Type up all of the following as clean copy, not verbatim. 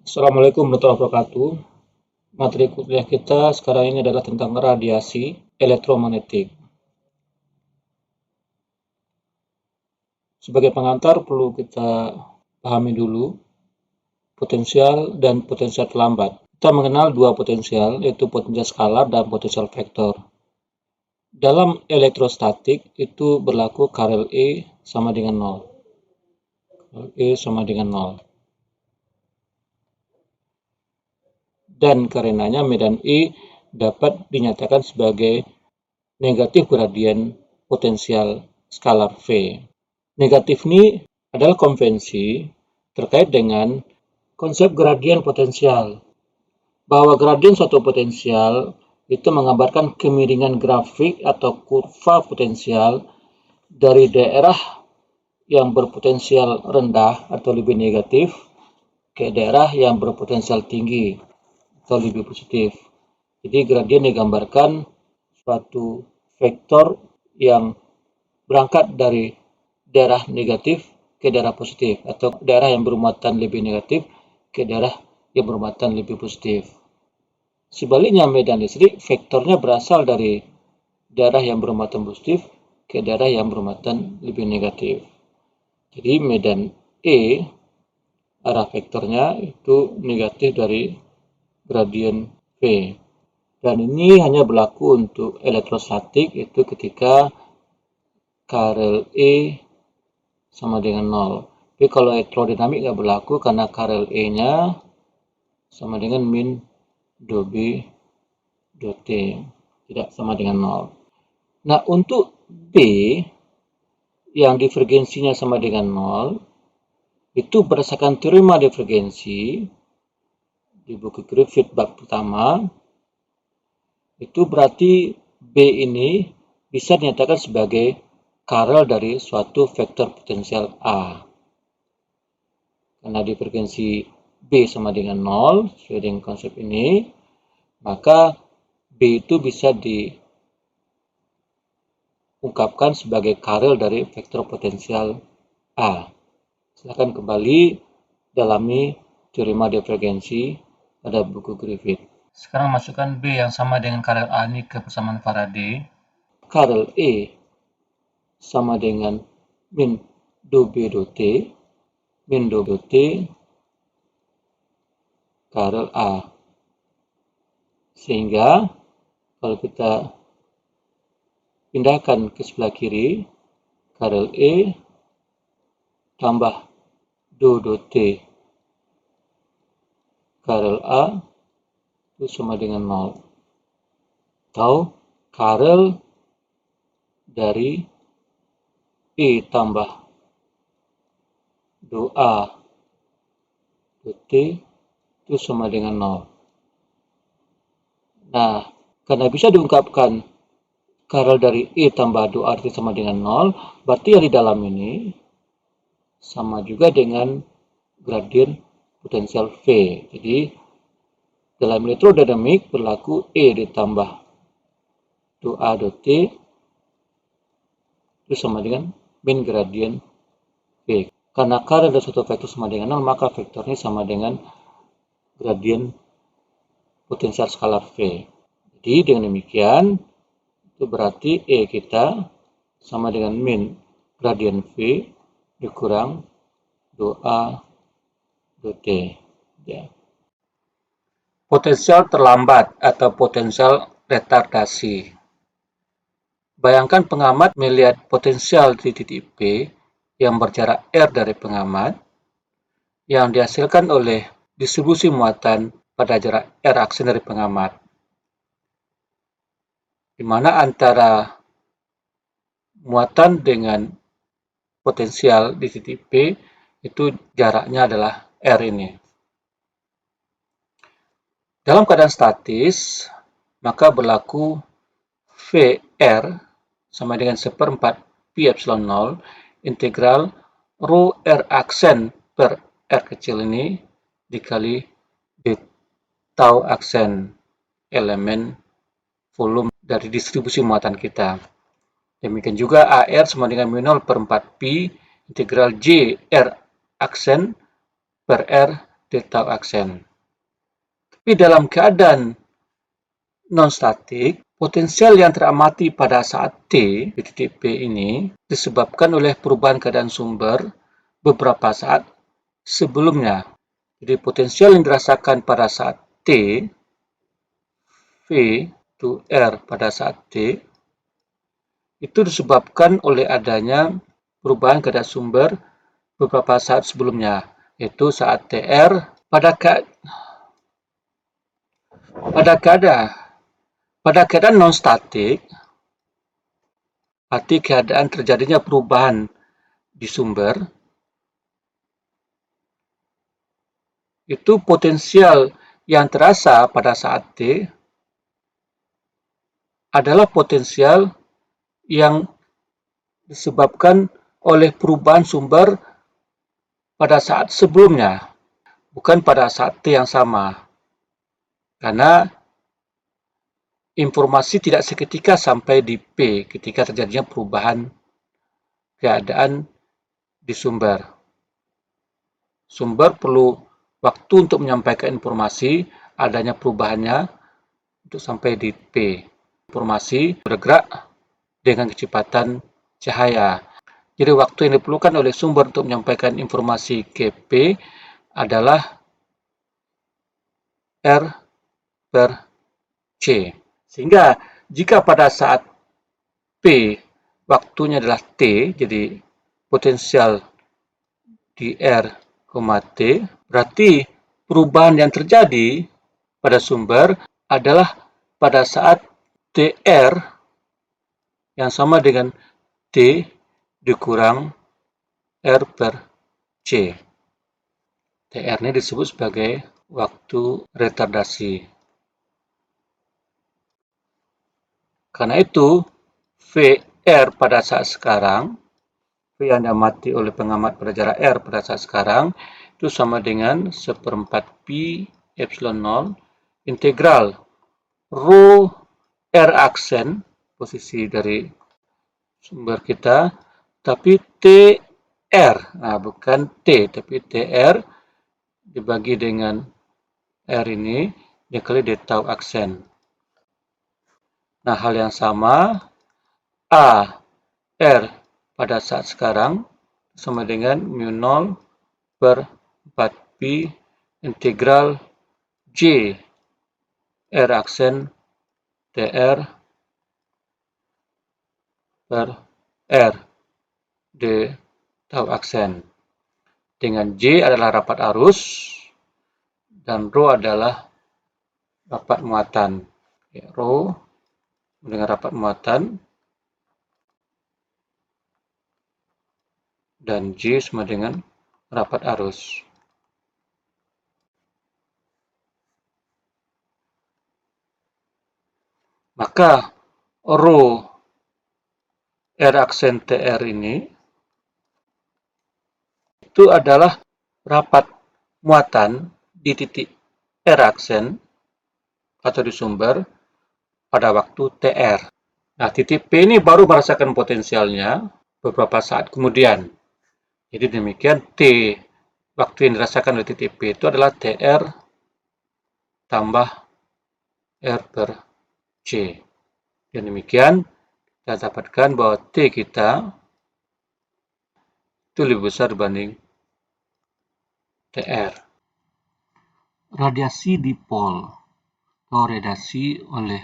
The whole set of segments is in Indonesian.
Assalamualaikum warahmatullahi wabarakatuh. Materi kuliah kita sekarang ini adalah tentang radiasi elektromagnetik. Sebagai pengantar perlu kita pahami dulu potensial dan potensial terlambat. Kita mengenal dua potensial, yaitu potensial skalar dan potensial vektor. Dalam elektrostatik itu berlaku karel E sama dengan 0. E sama dengan 0. Dan karenanya medan E dapat dinyatakan sebagai negatif gradien potensial skalar V. Negatif ini adalah konvensi terkait dengan konsep gradien potensial, bahwa gradien suatu potensial itu menggambarkan kemiringan grafik atau kurva potensial dari daerah yang berpotensial rendah atau lebih negatif ke daerah yang berpotensial tinggi atau lebih positif. Jadi gradien digambarkan suatu vektor yang berangkat dari daerah negatif ke daerah positif, atau daerah yang bermuatan lebih negatif ke daerah yang bermuatan lebih positif. Sebaliknya medan listrik vektornya berasal dari daerah yang bermuatan positif ke daerah yang bermuatan lebih negatif. Jadi medan E arah vektornya itu negatif dari gradien V. Dan ini hanya berlaku untuk elektrostatik, itu ketika karel E sama dengan 0. Tapi kalau elektrodinamik nggak berlaku karena karel E-nya sama dengan min dou B dou T, tidak sama dengan 0. Nah, untuk B yang divergensinya sama dengan 0, itu berdasarkan teorema divergensi di buku Griffith bab pertama, itu berarti B ini bisa dinyatakan sebagai karel dari suatu vektor potensial A. Karena divergensi B sama dengan 0, sesuai dengan konsep ini, maka B itu bisa diungkapkan sebagai karel dari vektor potensial A. Silakan kembali dalami teorema divergensi pada buku Griffith. Sekarang masukkan B yang sama dengan karel A ini ke persamaan Faraday. Karel E sama dengan min dou B dou T, min dou T karel A. Sehingga kalau kita pindahkan ke sebelah kiri, karel E tambah dou T karel A itu sama dengan 0. Atau karel dari E tambah dou A dou T itu sama dengan 0. Nah, karena bisa diungkapkan karel dari E tambah dou A sama dengan 0, berarti yang di dalam ini sama juga dengan gradien potensial V. Jadi, dalam elektrodinamik berlaku E ditambah dou A dou T itu sama dengan min gradien V. Karena karel dari suatu vektor sama dengan 0, maka vektornya sama dengan gradien potensial skalar V. Jadi dengan demikian, itu berarti E kita sama dengan min gradien V dikurang dou A dou T. Ya. Potensial terlambat atau potensial retardasi. Bayangkan pengamat melihat potensial di titik P yang berjarak R dari pengamat yang dihasilkan oleh distribusi muatan pada jarak R aksen dari pengamat, di mana antara muatan dengan potensial di titik P itu jaraknya adalah R ini. Dalam keadaan statis, maka berlaku VR sama dengan 1/4 pi epsilon 0 integral rho R aksen per R kecil ini dikali d tau aksen elemen volume dari distribusi muatan kita. Demikian juga AR sama dengan mu 0/4 pi integral J R aksen per R dia tahu aksen. Tapi dalam keadaan non-statik, potensial yang teramati pada saat T di titik P ini disebabkan oleh perubahan keadaan sumber beberapa saat sebelumnya. Jadi potensial yang dirasakan pada saat T, V to R pada saat T, itu disebabkan oleh adanya perubahan keadaan sumber beberapa saat sebelumnya, yaitu saat TR pada keadaan non-statik, arti keadaan terjadinya perubahan di sumber, itu potensial yang terasa pada saat T adalah potensial yang disebabkan oleh perubahan sumber pada saat sebelumnya, bukan pada saat T yang sama. Karena informasi tidak seketika sampai di P ketika terjadinya perubahan keadaan di sumber. Sumber perlu waktu untuk menyampaikan informasi adanya perubahannya untuk sampai di P. Informasi bergerak dengan kecepatan cahaya. Jadi waktu yang diperlukan oleh sumber untuk menyampaikan informasi ke P adalah R per C. Sehingga jika pada saat P waktunya adalah T, jadi potensial di R, T, berarti perubahan yang terjadi pada sumber adalah pada saat TR yang sama dengan T dikurang R per C. TR ini disebut sebagai waktu retardasi. Karena itu, VR pada saat sekarang, V yang diamati oleh pengamat pada jarak R pada saat sekarang, itu sama dengan 1/4 Pi Epsilon 0 integral Rho R aksen, posisi dari sumber kita, tapi TR, nah bukan T, tapi TR dibagi dengan R ini, dikali dia tahu aksen. Nah, hal yang sama, A, R pada saat sekarang sama dengan mu0 per 4 Pi integral J R aksen TR per R D tahu aksen. Dengan J adalah rapat arus dan Rho adalah rapat muatan. Rho dengan rapat muatan dan J sama dengan rapat arus. Maka Rho R aksen TR ini itu adalah rapat muatan di titik R aksen atau di sumber pada waktu TR. Nah, titik P ini baru merasakan potensialnya beberapa saat kemudian. Jadi demikian T waktu yang dirasakan oleh titik P itu adalah TR tambah R per C. Dan demikian kita dapatkan bahwa T kita itu lebih besar dibanding TR. Radiasi dipol atau radiasi oleh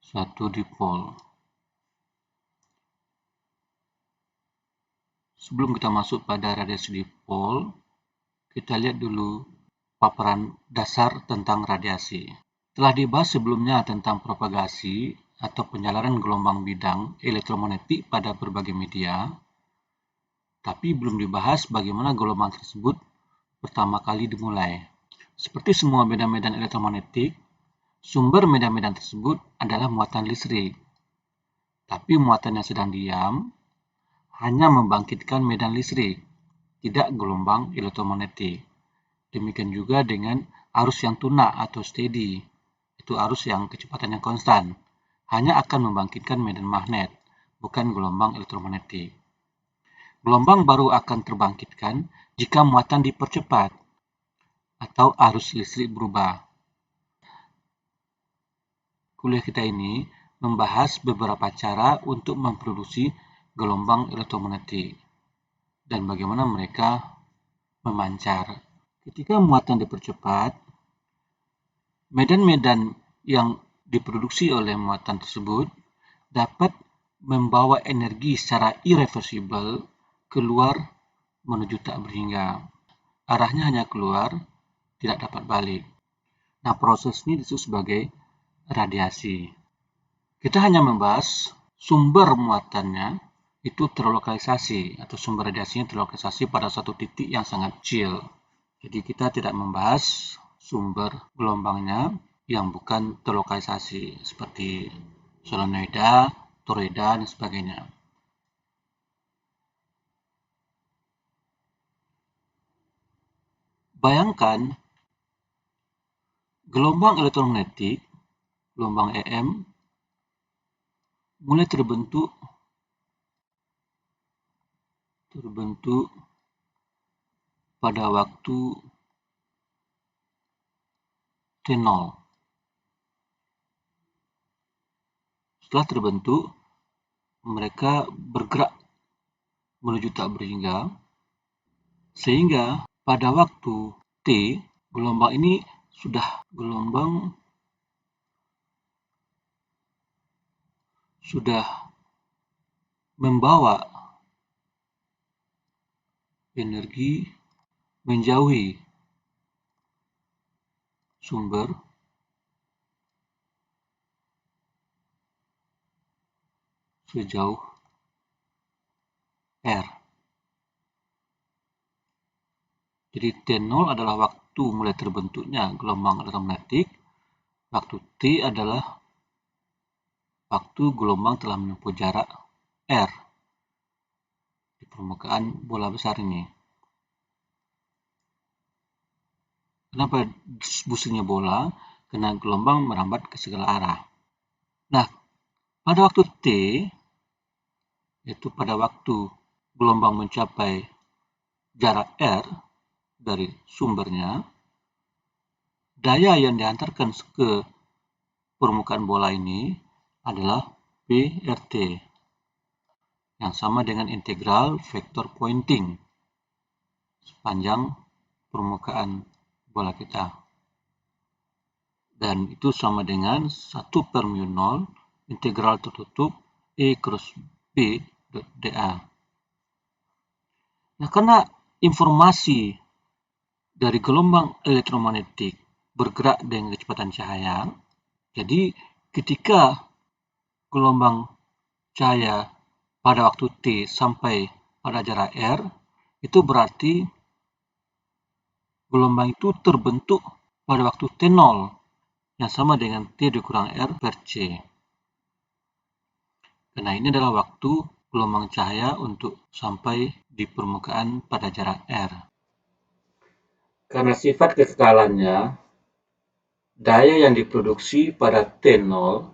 suatu dipol. Sebelum kita masuk pada radiasi dipol, kita lihat dulu paparan dasar tentang radiasi. Telah dibahas sebelumnya tentang propagasi atau penyalaran gelombang bidang elektromagnetik pada berbagai media, tapi belum dibahas bagaimana gelombang tersebut pertama kali dimulai. Seperti semua medan-medan elektromagnetik, sumber medan-medan tersebut adalah muatan listrik. Tapi muatan yang sedang diam hanya membangkitkan medan listrik, tidak gelombang elektromagnetik. Demikian juga dengan arus yang tunak atau steady, itu arus yang kecepatannya konstan, hanya akan membangkitkan medan magnet, bukan gelombang elektromagnetik. Gelombang baru akan terbangkitkan jika muatan dipercepat. atau arus listrik berubah. Kuliah kita ini membahas beberapa cara untuk memproduksi gelombang elektromagnetik dan bagaimana mereka memancar. Ketika muatan dipercepat, medan-medan yang diproduksi oleh muatan tersebut dapat membawa energi secara irreversibel keluar menuju tak berhingga. Arahnya hanya keluar, tidak dapat balik. Nah, proses ini disebut sebagai radiasi. Kita hanya membahas sumber muatannya itu terlokalisasi atau sumber radiasinya terlokalisasi pada satu titik yang sangat kecil. Jadi kita tidak membahas sumber gelombangnya yang bukan terlokalisasi seperti solenoida, toroida, dan sebagainya. Bayangkan gelombang elektromagnetik, gelombang EM, mulai terbentuk pada waktu T0. Setelah terbentuk, mereka bergerak menuju tak berhingga, sehingga pada waktu T, gelombang ini sudah membawa energi menjauhi sumber sejauh R. Jadi T0 adalah waktu mulai terbentuknya gelombang elektromagnetik, waktu T adalah waktu gelombang telah menempuh jarak R di permukaan bola besar ini. Kenapa busanya bola? Karena gelombang merambat ke segala arah. Nah, pada waktu T, yaitu pada waktu gelombang mencapai jarak R dari sumbernya, daya yang diantarkan ke permukaan bola ini adalah PRT, yang sama dengan integral vektor pointing sepanjang permukaan bola kita. Dan itu sama dengan 1/μ0 integral tertutup E cross B dA. Nah, karena informasi dari gelombang elektromagnetik bergerak dengan kecepatan cahaya, jadi ketika gelombang cahaya pada waktu T sampai pada jarak R, itu berarti gelombang itu terbentuk pada waktu T0 yang sama dengan T dikurang R per C. Karena ini adalah waktu gelombang cahaya untuk sampai di permukaan pada jarak R. Karena sifat kekekalannya, daya yang diproduksi pada T0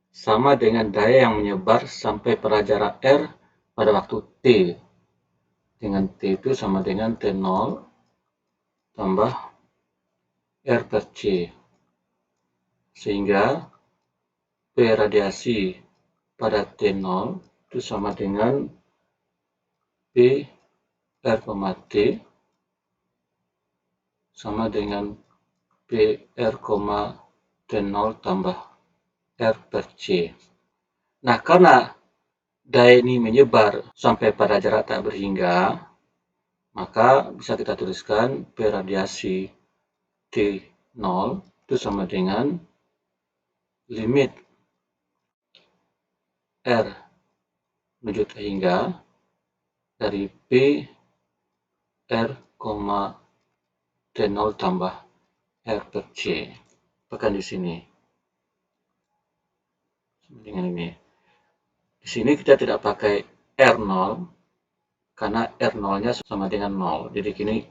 sama dengan daya yang menyebar sampai pada jarak R pada waktu T. Dengan T itu sama dengan T0 tambah R per C. Sehingga P radiasi pada T0 itu sama dengan P R, T sama dengan P R, T0 tambah R per C. Nah, karena daya ini menyebar sampai pada jarak tak berhingga, maka bisa kita tuliskan P radiasi T0 itu sama dengan limit R menuju terhingga dari P R, T0 tambah R per C. Tekan di sini. Dengan ini. Di sini kita tidak pakai R0 karena R0-nya sama dengan 0. Jadi kini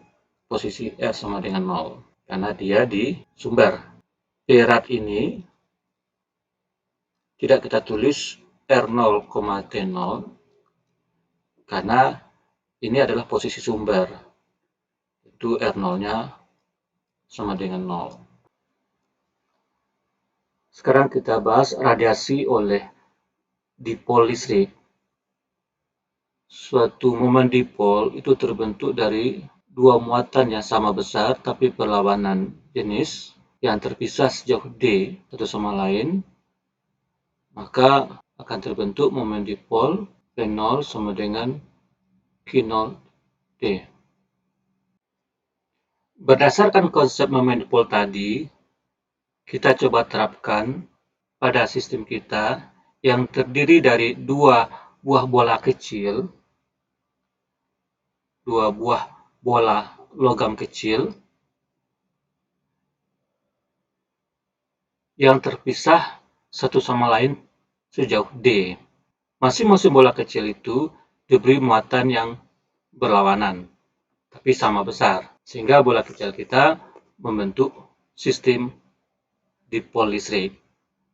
posisi R sama dengan 0 karena dia di sumber. P rad ini tidak kita tulis R0, T0 karena ini adalah posisi sumber. Itu R0-nya sama dengan 0. Sekarang kita bahas radiasi oleh dipol listrik. Suatu momen dipol itu terbentuk dari dua muatan yang sama besar tapi berlawanan jenis yang terpisah sejauh D satu sama lain, maka akan terbentuk momen dipol P0 sama dengan Q0D. Berdasarkan konsep momen dipol tadi, kita coba terapkan pada sistem kita yang terdiri dari dua buah bola kecil, dua buah bola logam kecil yang terpisah satu sama lain sejauh D. Masing-masing bola kecil itu diberi muatan yang berlawanan, tapi sama besar, sehingga bola kecil kita membentuk sistem dipol listrik.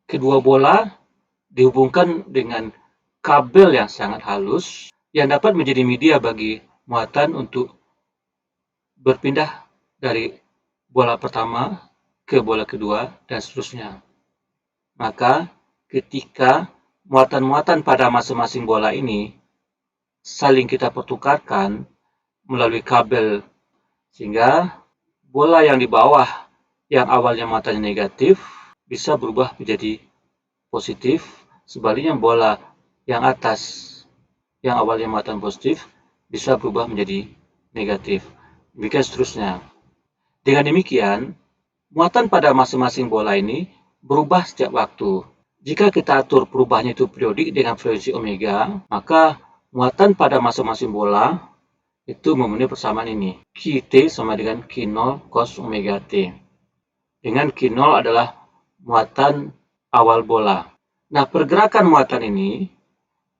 Kedua bola dihubungkan dengan kabel yang sangat halus yang dapat menjadi media bagi muatan untuk berpindah dari bola pertama ke bola kedua dan seterusnya. Maka ketika muatan-muatan pada masing-masing bola ini saling kita pertukarkan melalui kabel, sehingga bola yang di bawah yang awalnya muatannya negatif bisa berubah menjadi positif, sebaliknya bola yang atas yang awalnya muatan positif bisa berubah menjadi negatif. Demikian seterusnya. Dengan demikian, muatan pada masing-masing bola ini berubah setiap waktu. Jika kita atur perubahannya itu periodik dengan frekuensi omega, maka muatan pada masing-masing bola itu memenuhi persamaan ini. Q_T sama dengan Q0 cos omega T. Dengan Q0 adalah muatan awal bola. Nah, pergerakan muatan ini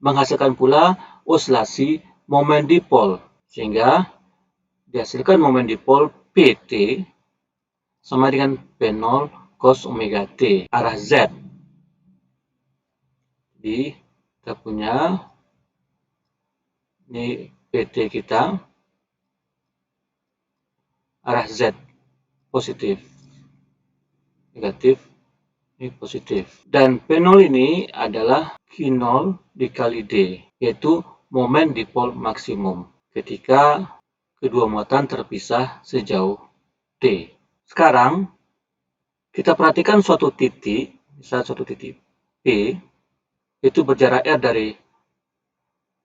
menghasilkan pula osilasi momen dipol, sehingga dihasilkan momen dipol PT sama dengan P0 cos omega T arah Z. Jadi kita punya ini PT kita arah Z positif, negatif, ini positif. Dan P0 ini adalah Q0 dikali D, yaitu momen dipol maksimum ketika kedua muatan terpisah sejauh D. Sekarang kita perhatikan suatu titik, misalnya suatu titik P, itu berjarak R dari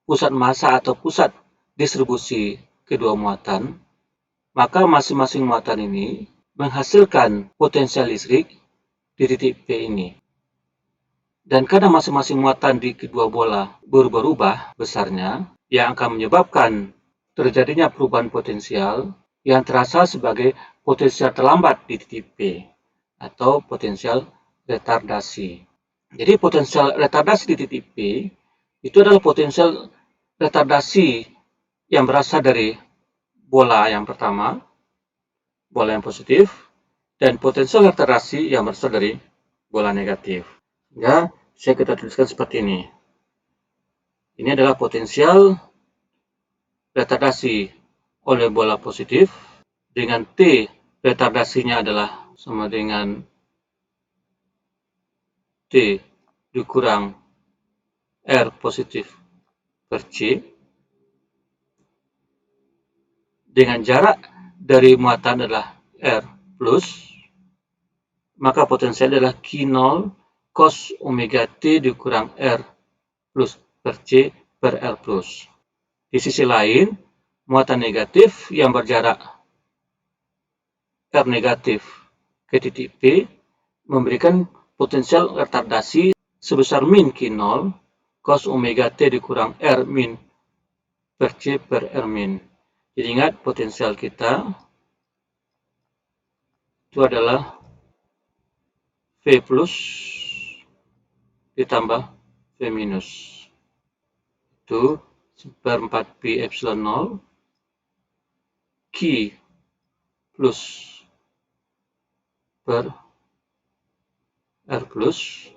pusat massa atau pusat distribusi kedua muatan, maka masing-masing muatan ini menghasilkan potensial listrik di titik P ini. Dan karena masing-masing muatan di kedua bola berubah-ubah besarnya, yang akan menyebabkan terjadinya perubahan potensial yang terasa sebagai potensial terlambat di titik P atau potensial retardasi. Jadi potensial retardasi di titik P itu adalah potensial retardasi yang berasal dari bola yang pertama, bola yang positif, dan potensial retardasi yang berasal dari bola negatif. Ya, bisa kita tuliskan seperti ini. Ini adalah potensial retardasi oleh bola positif dengan T retardasinya adalah sama dengan T dikurang R positif per C dengan jarak dari muatan adalah R plus, maka potensial adalah Q0 cos omega T dikurang R plus per C per R plus. Di sisi lain, muatan negatif yang berjarak R negatif ke titik P memberikan potensial retardasi sebesar min Q0 cos omega T dikurang R min per C per R min. Jadi ingat potensial kita itu adalah V plus ditambah V minus. Itu seperempat Pi epsilon 0 Q plus per R plus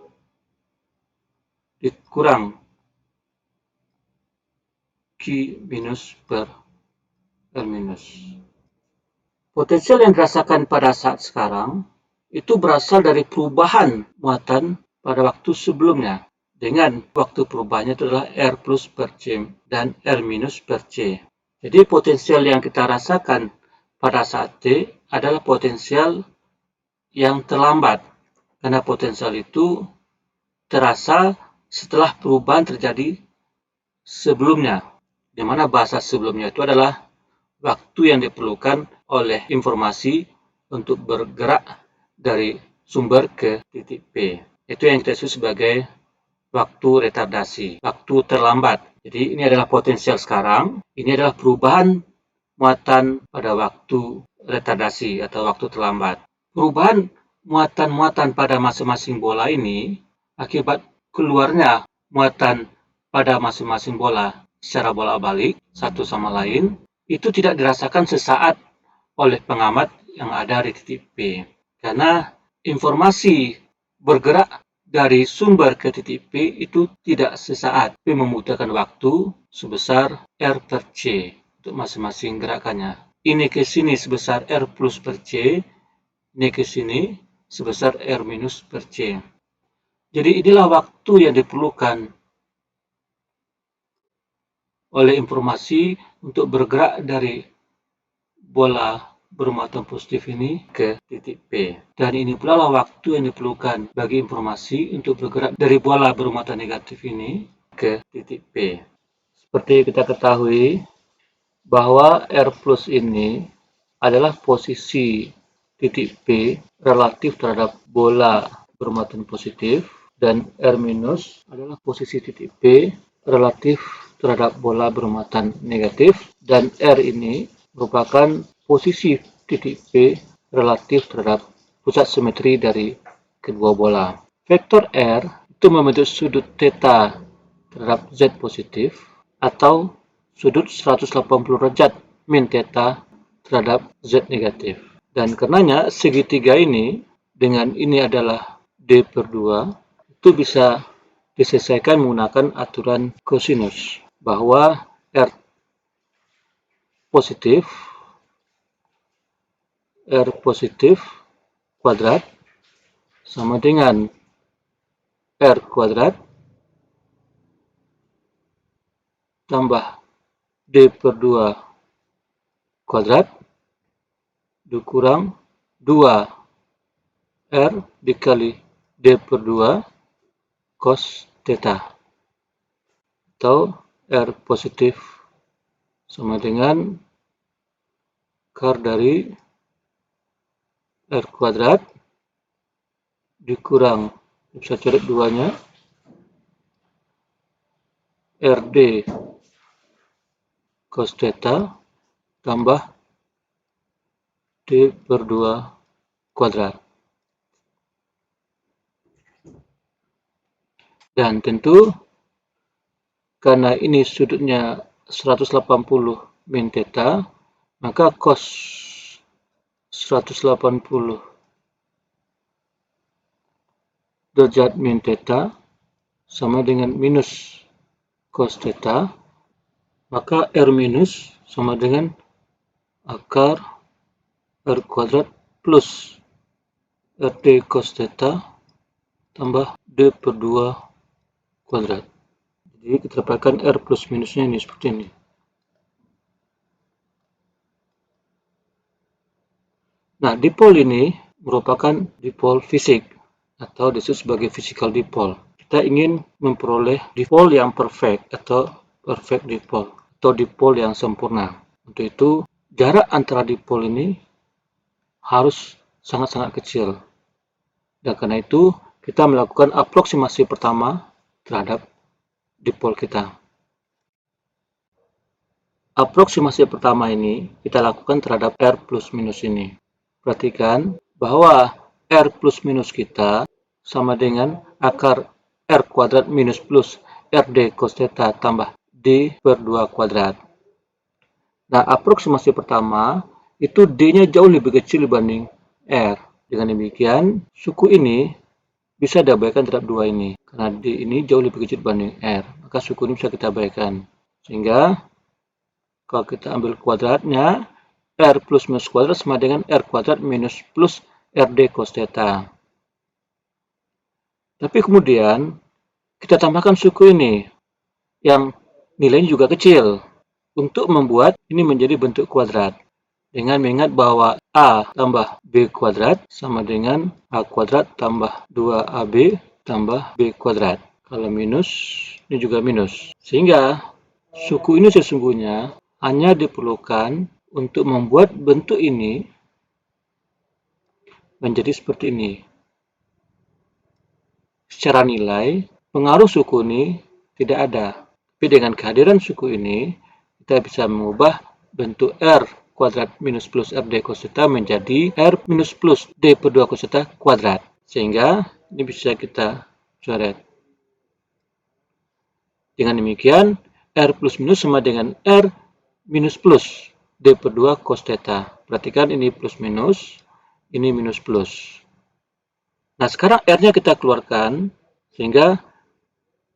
dikurang Q minus per R minus. Potensial yang dirasakan pada saat sekarang itu berasal dari perubahan muatan pada waktu sebelumnya. Dengan waktu perubahannya itu adalah R plus per C dan R minus per C. Jadi potensial yang kita rasakan pada saat T adalah potensial yang terlambat. Karena potensial itu terasa setelah perubahan terjadi sebelumnya. Di mana bahasa sebelumnya itu adalah waktu yang diperlukan oleh informasi untuk bergerak dari sumber ke titik P. Itu yang kita sebut sebagai waktu retardasi, waktu terlambat. Jadi ini adalah potensial sekarang, ini adalah perubahan muatan pada waktu retardasi atau waktu terlambat. Perubahan muatan-muatan pada masing-masing bola ini akibat keluarnya muatan pada masing-masing bola secara bolak-balik satu sama lain itu tidak dirasakan sesaat oleh pengamat yang ada di titik P. Karena informasi bergerak dari sumber ke titik P itu tidak sesaat, tapi membutuhkan waktu sebesar R per C untuk masing-masing gerakannya. Ini ke sini sebesar R plus per C, ini ke sini sebesar R minus per C. Jadi inilah waktu yang diperlukan oleh informasi untuk bergerak dari bola bermuatan positif ini ke titik P. Dan ini pula lah waktu yang diperlukan bagi informasi untuk bergerak dari bola bermuatan negatif ini ke titik P. Seperti kita ketahui bahwa R plus ini adalah posisi titik P relatif terhadap bola bermuatan positif dan R minus adalah posisi titik P relatif terhadap bola bermuatan negatif, dan R ini merupakan posisi titik P relatif terhadap pusat simetri dari kedua bola. Vektor R itu membentuk sudut theta terhadap Z positif atau sudut 180 derajat min theta terhadap Z negatif. Dan karenanya segitiga ini dengan ini adalah D per 2 itu bisa diselesaikan menggunakan aturan kosinus, bahwa R positif kuadrat sama dengan R kuadrat tambah D per 2 kuadrat dikurang 2 R dikali D per 2 cos theta, atau R positif sama dengan akar dari R kuadrat dikurang, bisa coret 2-nya, RD cos theta tambah D per 2 kuadrat. Dan tentu karena ini sudutnya 180 min theta, maka cos 180 derajat min theta sama dengan minus cos theta, maka R minus sama dengan akar R kuadrat plus RD cos theta tambah D per 2 kuadrat. Jadi kita dapatkan R plus minusnya ini seperti ini. Nah, dipol ini merupakan dipol fisik atau disebut sebagai physical dipole. Kita ingin memperoleh dipol yang perfect atau perfect dipole atau dipol yang sempurna. Untuk itu, jarak antara dipol ini harus sangat-sangat kecil. Dan karena itu, kita melakukan aproksimasi pertama terhadap dipol kita. Aproksimasi pertama ini kita lakukan terhadap R plus minus ini. Perhatikan bahwa R plus minus kita sama dengan akar R kuadrat minus plus RD cos theta tambah D per 2 kuadrat. Nah, aproksimasi pertama itu D-nya jauh lebih kecil dibanding R. Dengan demikian, suku ini bisa diabaikan terhadap 2 ini. Karena D ini jauh lebih kecil dibanding R, maka suku ini bisa kita abaikan. Sehingga kalau kita ambil kuadratnya, R plus minus kuadrat sama dengan R kuadrat minus plus RD cos theta. Tapi kemudian kita tambahkan suku ini yang nilainya juga kecil untuk membuat ini menjadi bentuk kuadrat. Dengan mengingat bahwa A tambah B kuadrat sama dengan A kuadrat tambah 2AB tambah B kuadrat. Kalau minus, ini juga minus. Sehingga suku ini sesungguhnya hanya diperlukan untuk membuat bentuk ini menjadi seperti ini. Secara nilai, pengaruh suku ini tidak ada. Tapi dengan kehadiran suku ini, kita bisa mengubah bentuk R kuadrat minus plus RD cos theta menjadi R minus plus D per 2 cos theta kuadrat. Sehingga ini bisa kita coret. Dengan demikian, R plus minus sama dengan R minus plus D per 2 cos theta. Perhatikan ini plus minus, ini minus plus. Nah, sekarang R-nya kita keluarkan, sehingga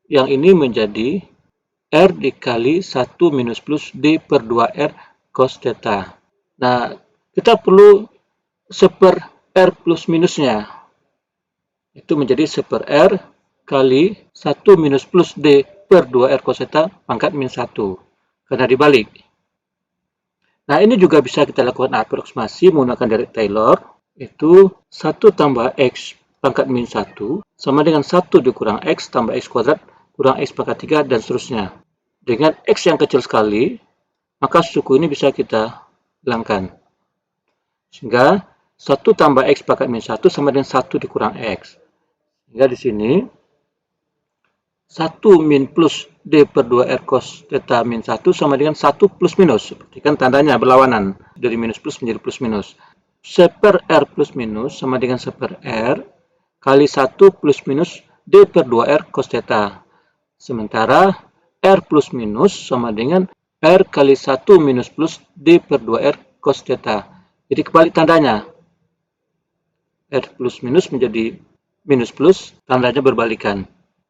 yang ini menjadi R dikali 1 minus plus D per 2R cos theta. Nah, kita perlu seper R plus minusnya. Itu menjadi seper R kali 1 minus plus D per 2R cos theta pangkat min 1. Karena dibalik. Nah, ini juga bisa kita lakukan aproksimasi menggunakan direct Taylor. Itu 1 tambah X pangkat min 1 sama dengan 1 dikurang X tambah X kuadrat kurang X pangkat 3 dan seterusnya. Dengan X yang kecil sekali, maka suku ini bisa kita hilangkan. Sehingga 1 tambah X pangkat min 1 sama dengan 1 dikurang X. Sehingga di sini 1 min plus D per 2R cos theta min 1 sama dengan 1 plus minus. Perhatikan tandanya berlawanan. Dari minus plus menjadi plus minus. Seper R plus minus sama dengan seper R kali 1 plus minus D per 2R cos theta. Sementara R plus minus sama dengan R kali 1 minus plus D per 2R cos theta. Jadi kebalik tandanya. R plus minus menjadi minus plus, tandanya berbalikan.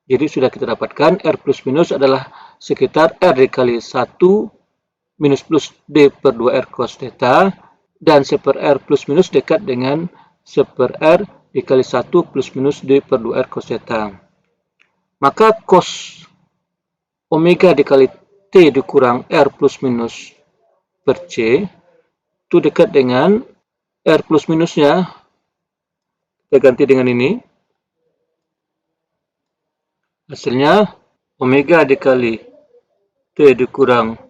Jadi sudah kita dapatkan R plus minus adalah sekitar R dikali 1 minus plus D per 2R cos theta. Dan seper R plus minus dekat dengan seper R dikali 1 plus minus D per 2R cos theta. Maka cos omega dikali T dikurang R plus minus per C itu dekat dengan R plus minusnya. Kita ganti dengan ini. Hasilnya omega dikali T dikurang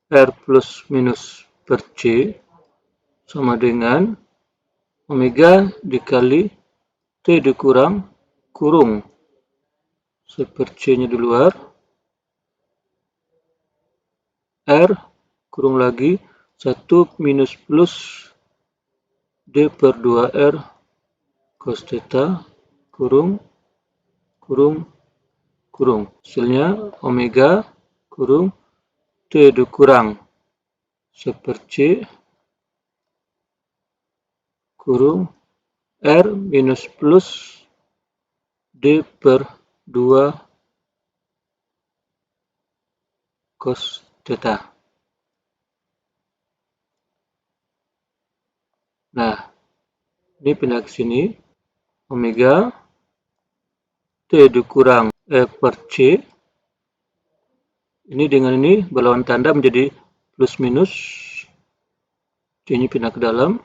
R plus minus per C sama dengan omega dikali T dikurang kurung seper C-nya di luar R kurung lagi 1 minus plus D per 2R cos theta kurung hasilnya omega kurung T dikurang seper C kurung R minus plus D per 2 cos theta. Nah, ini pindah ke sini. Omega T dikurang per C. Ini dengan ini berlawan tanda menjadi plus minus. C-nya pindah ke dalam.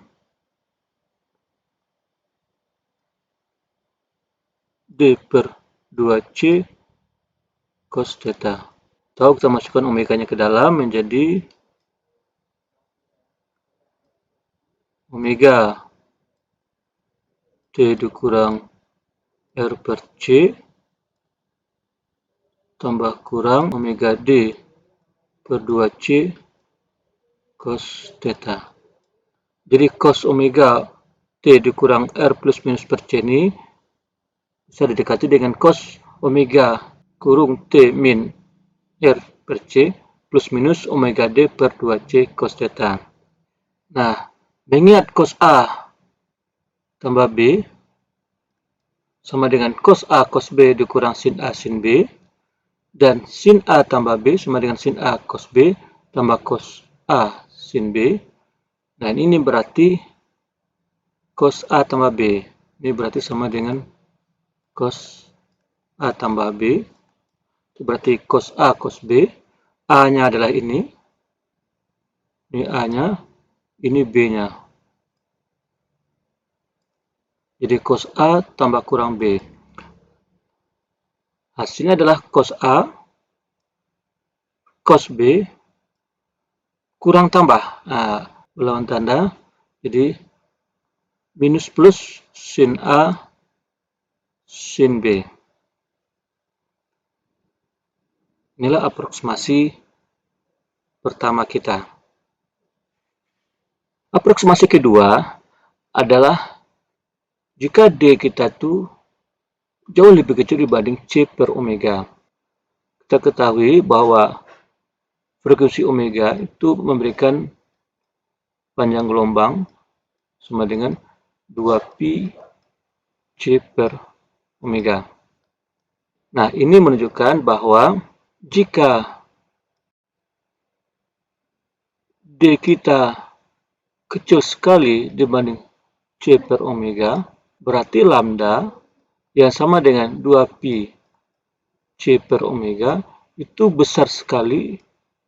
D per 2C cos theta. Tahu kita masukkan omega-nya ke dalam menjadi omega T dikurang R per C tambah kurang omega D per 2C cos theta. Jadi cos omega T dikurang R plus minus per C ini bisa didekati dengan cos omega kurung T min R per C plus minus omega D per 2C cos theta. Nah, mengingat cos A tambah B sama dengan cos A cos B dikurang sin A sin B, dan sin A tambah B sama dengan sin A cos B tambah cos A sin B. Nah, ini berarti cos A tambah B. Ini berarti sama dengan cos A tambah B. Itu berarti cos A cos B. A-nya adalah ini. Ini A-nya. Ini B-nya. Jadi cos A tambah kurang B. Hasilnya adalah cos A cos B kurang tambah. Nah, lawan tanda. Jadi minus plus sin A sin B. Inilah aproksimasi pertama kita. Aproksimasi kedua adalah jika D kita itu jauh lebih kecil dibanding C per omega. Kita ketahui bahwa frekuensi omega itu memberikan panjang gelombang sama dengan 2pi C per omega. Nah, ini menunjukkan bahwa jika D kita kecil sekali dibanding C per omega, berarti lambda yang sama dengan 2pi C per omega itu besar sekali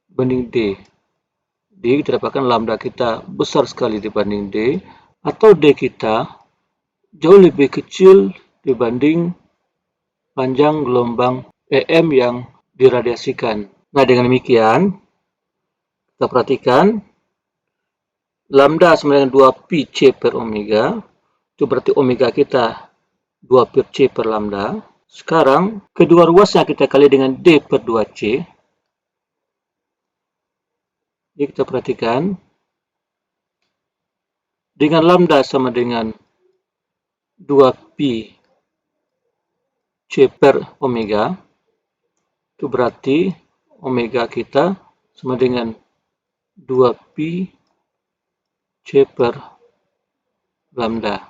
dibanding D. Jadi kita dapatkan lambda kita besar sekali dibanding D, atau D kita jauh lebih kecil dibanding panjang gelombang EM yang diradiasikan. Nah, dengan demikian, kita perhatikan lambda sama dengan 2pi C per omega, itu berarti omega kita 2pi C per lambda. Sekarang, kedua ruasnya kita kali dengan D per 2C. Jadi kita perhatikan, dengan lambda sama dengan 2pi C per omega, itu berarti omega kita sama dengan 2pi C per lambda.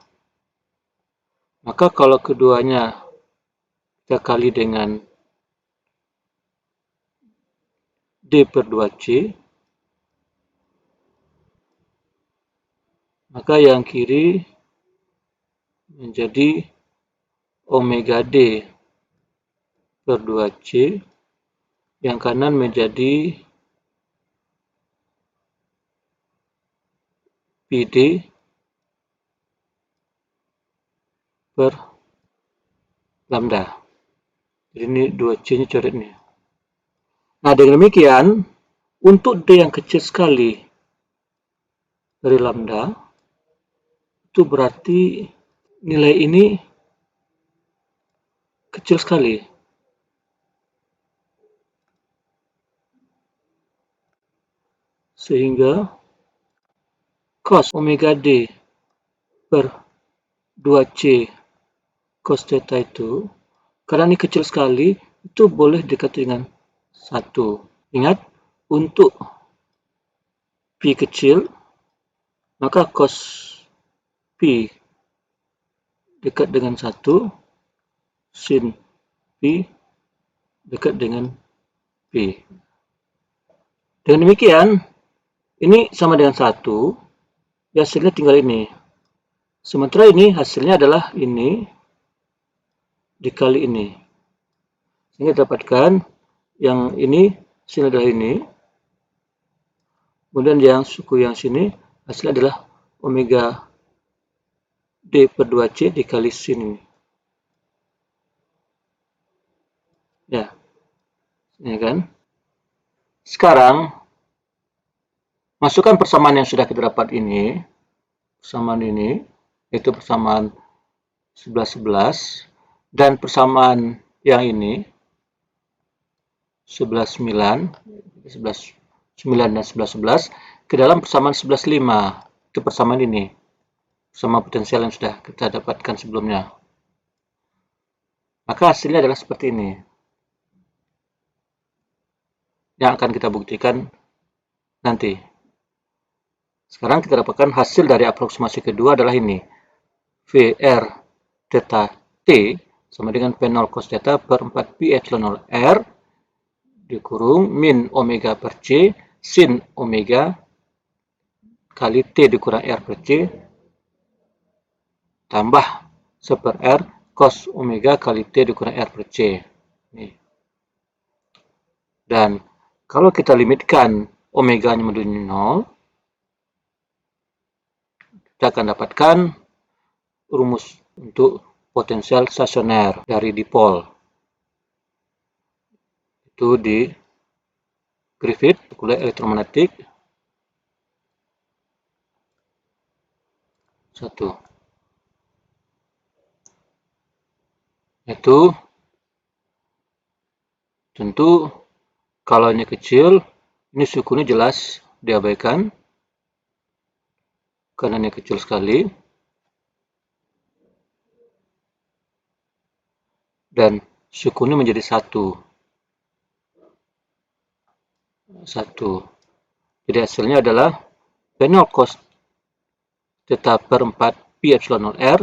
Maka kalau keduanya kita kali dengan D per 2C, maka yang kiri menjadi omega D per 2C, yang kanan menjadi PD per lambda. Jadi ini 2C-nya coret nih. Nah, dengan demikian, untuk D yang kecil sekali dari lambda, itu berarti nilai ini kecil sekali. Sehingga cos omega D per 2C cos theta itu, karena ini kecil sekali, itu boleh dekat dengan 1. Ingat, untuk pi kecil, maka cos pi dekat dengan 1, sin pi dekat dengan pi. Dengan demikian, ini sama dengan 1, ya hasilnya tinggal ini. Sementara ini hasilnya adalah ini dikali ini. Sehingga dapatkan yang ini hasilnya adalah ini. Kemudian yang suku yang sini hasilnya adalah omega D per 2C dikali sin ini. Ya, ini kan. Sekarang, masukkan persamaan yang sudah kita dapat ini. Persamaan ini, yaitu persamaan 11-11. Dan persamaan yang ini, 11-9. 11-9 dan 11-11. Ke dalam persamaan 11-5. Itu persamaan ini. Persamaan potensial yang sudah kita dapatkan sebelumnya. Maka hasilnya adalah seperti ini. Yang akan kita buktikan nanti. Sekarang kita dapatkan hasil dari aproksimasi kedua adalah ini. VR theta T sama dengan P0 cos theta per 4pi epsilon 0 R dikurung min omega per C sin omega kali T dikurang R per C tambah 1 per R cos omega kali T dikurang R per C. Nih. Dan kalau kita limitkan omeganya menuju 0, kita akan dapatkan rumus untuk potensial stasioner dari dipol. Itu di Griffith, kuliah elektromagnetik 1. Itu tentu kalau ini kecil, ini sukunya jelas diabaikan karena ini kecil sekali. Dan sukunya menjadi 1. Jadi hasilnya adalah V0 cos theta per 4 pi epsilon 0 R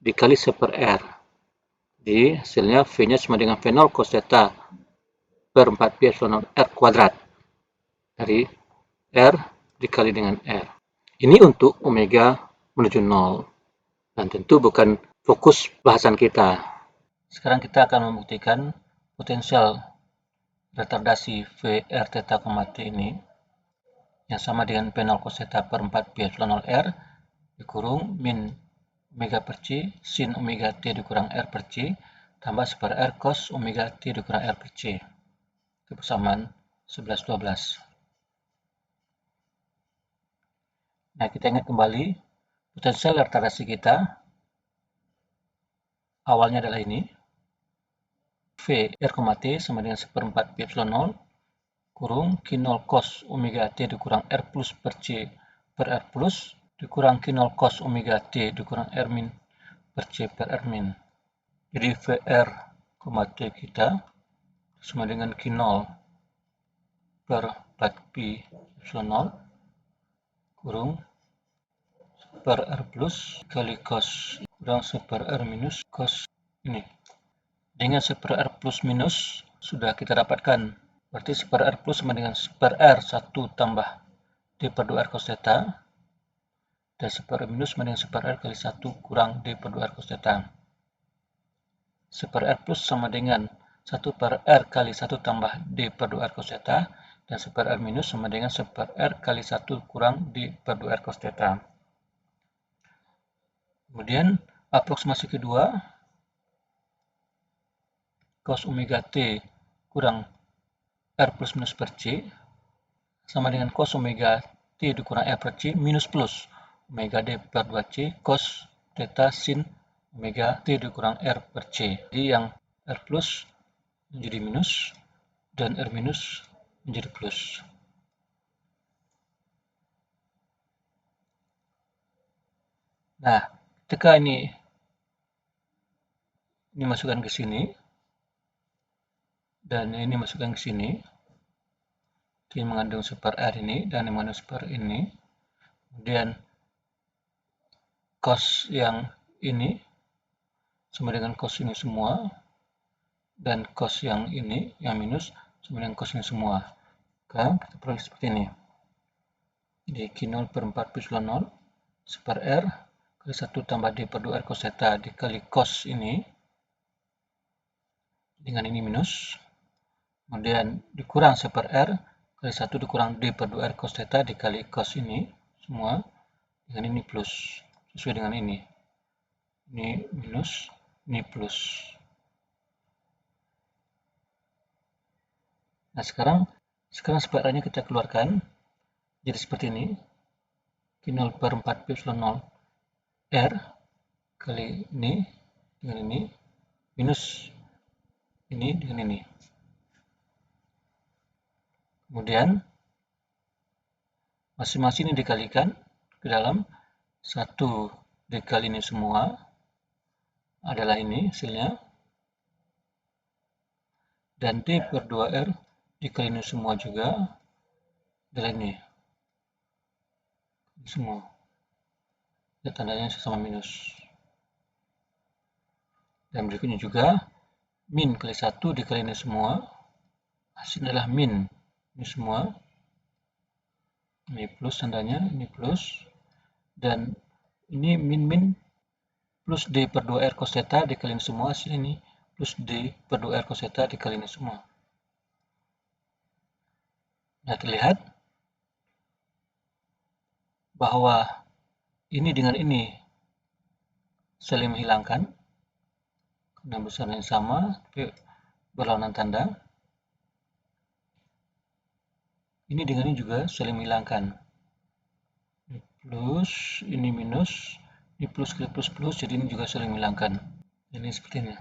dikali 1 per R. Jadi hasilnya V-nya sama dengan V0 cos theta per 4 pi epsilon 0 R kuadrat. Dari R dikali dengan R. Ini untuk omega menuju 0. Dan tentu bukan fokus bahasan kita. Sekarang kita akan membuktikan potensial retardasi VR theta, T ini yang sama dengan V0 cos theta per 4 pi epsilon 0 R dikurung min omega per C sin omega T dikurang R per C tambah 1 per R cos omega T dikurang R per C. Kebersamaan 11-12. Nah, kita ingat kembali potensial retardasi kita awalnya adalah ini. V R, T sama dengan 1 per 4 pi epsilon 0 kurung Q0 cos omega T dikurang R plus per C per R plus dikurang Q0 cos omega T dikurang R min per C per R min. Jadi VR, T kita sama dengan Q0 per 4 pi epsilon 0 kurung per R plus kali cos kurang 1 per R minus cos ini. Dengan 1 per R plus minus sudah kita dapatkan. Berarti 1 per R plus sama dengan 1 per R 1 tambah D per 2 R cos theta. Dan 1 per R minus sama dengan 1 per R kali 1 kurang D per 2 R cos theta. 1 per R plus sama dengan 1 per R kali 1 tambah D per 2 R cos theta. Dan 1 per R minus sama dengan 1 per R kali 1 kurang D per 2 R cos theta. Kemudian aproksimasi kedua, cos omega T kurang R plus minus per C sama dengan cos omega T dikurang R per C minus plus omega D per 2C cos theta sin omega T dikurang R per C. Jadi yang R plus menjadi minus dan R minus menjadi plus. Nah, ketika ini masukkan ke sini dan ini masukkan ke sini, ini mengandung 1 per R ini dan ini mengandung 1 per ini. Kemudian cos yang ini sama dengan cos ini semua dan cos yang ini yang minus sama dengan cos ini semua. Maka kita peroleh seperti ini. Jadi Q0 per 4 pi epsilon 0 1 per R kali 1 tambah D per 2 R cos theta dikali cos ini dengan ini minus. Kemudian dikurang 1 per R kali 1 dikurang D per 2 R cos theta dikali cos ini semua dengan ini plus. Sesuai dengan ini. Ini minus, ini plus. Nah, sekarang separuhnya kita keluarkan. Jadi seperti ini. Q0 per 4 pi epsilon 0 R kali ini dengan ini minus ini dengan ini. Kemudian masing-masing ini dikalikan ke dalam 1 dikali ini semua adalah ini hasilnya. Dan D per 2R dikali ini semua juga adalah ini. Semua. Dan tandanya sama minus. Dan berikutnya juga min kali 1 dikali ini semua hasilnya adalah min ini semua Ini plus tandanya, ini plus. Dan ini min plus D per 2R cos theta dikaliin semua, hasil ini plus D per 2R cos theta dikaliin semua. Nah, terlihat bahwa ini dengan ini saling menghilangkan karena besarnya sama tapi berlawanan tanda. Ini dengan ini juga saling menghilangkan. Ini plus, ini minus, ini plus kali plus plus, jadi ini juga saling menghilangkan. Ini seperti ini.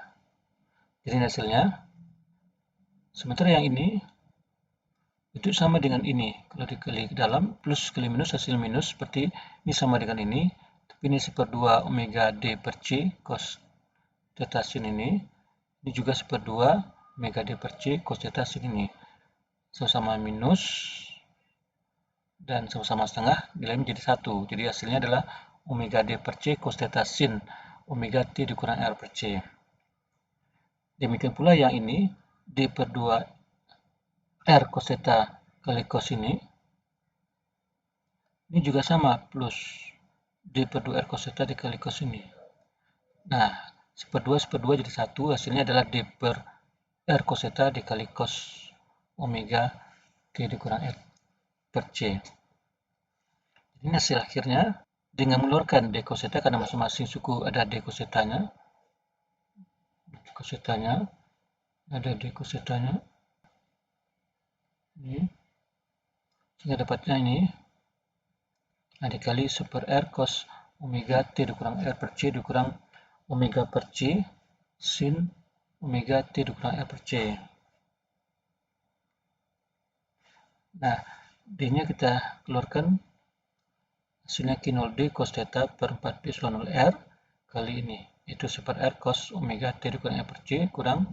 Jadi hasilnya, sementara yang ini itu sama dengan ini. Kalau dikali ke dalam, plus kali minus, hasil minus seperti ini sama dengan ini. Tapi ini 1/2 omega D per C cos theta sin ini. Ini juga 1/2 omega D per C cos theta sin ini. Sama-sama minus dan sama-sama setengah, nilainya menjadi 1. Jadi hasilnya adalah omega D per C cos theta sin omega T dikurang R per C. Demikian pula yang ini, D per 2 R cos theta kali cos ini juga sama, plus D per 2 R cos theta dikali cos ini. Nah, 1/2 jadi 1, hasilnya adalah D per R cos theta dikali cos omega T dikurang R per C. Ini hasil akhirnya dengan mengeluarkan D cos theta karena masing-masing suku ada D cos theta-nya. Ada D cos theta-nya. Ini. Sehingga dapatnya ini. Nah, dikali 1/R cos omega T dikurang R per C dikurang omega per C sin omega T dikurang R per C. Nah, D-nya kita keluarkan, hasilnya Q0 D cos theta per 4 pi epsilon 0 R kali ini, itu 1/R cos omega T dikurang R per C kurang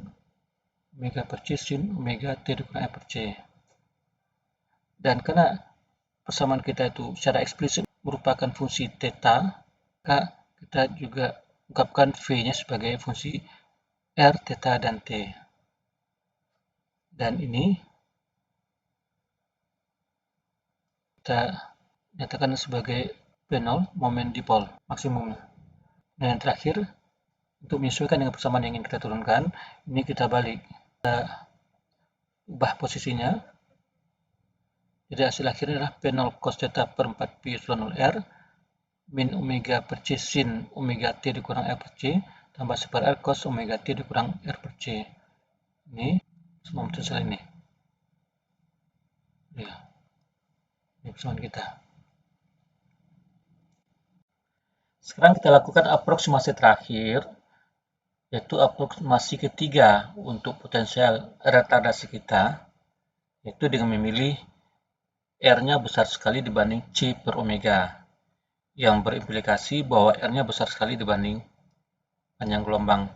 omega per C sin omega T dikurang R per C. Dan karena persamaan kita itu secara eksplisit merupakan fungsi theta, maka kita juga ungkapkan V-nya sebagai fungsi R, theta, dan T. Dan ini kita nyatakan sebagai P0 momen dipol maksimum. Nah, yang terakhir, untuk menyesuaikan dengan persamaan yang ingin kita turunkan, ini kita balik. Kita ubah posisinya. Jadi hasil akhirnya adalah P0 cos theta per 4 pi epsilon 0 R min omega per C sin omega T dikurang R per C tambah 1/R cos omega T dikurang R per C. Ini semua potensial ini. Ya, ini persamaan kita. Sekarang kita lakukan aproksimasi terakhir, yaitu aproksimasi ketiga untuk potensial retardasi kita, yaitu dengan memilih R-nya besar sekali dibanding C per omega, yang berimplikasi bahwa R-nya besar sekali dibanding panjang gelombang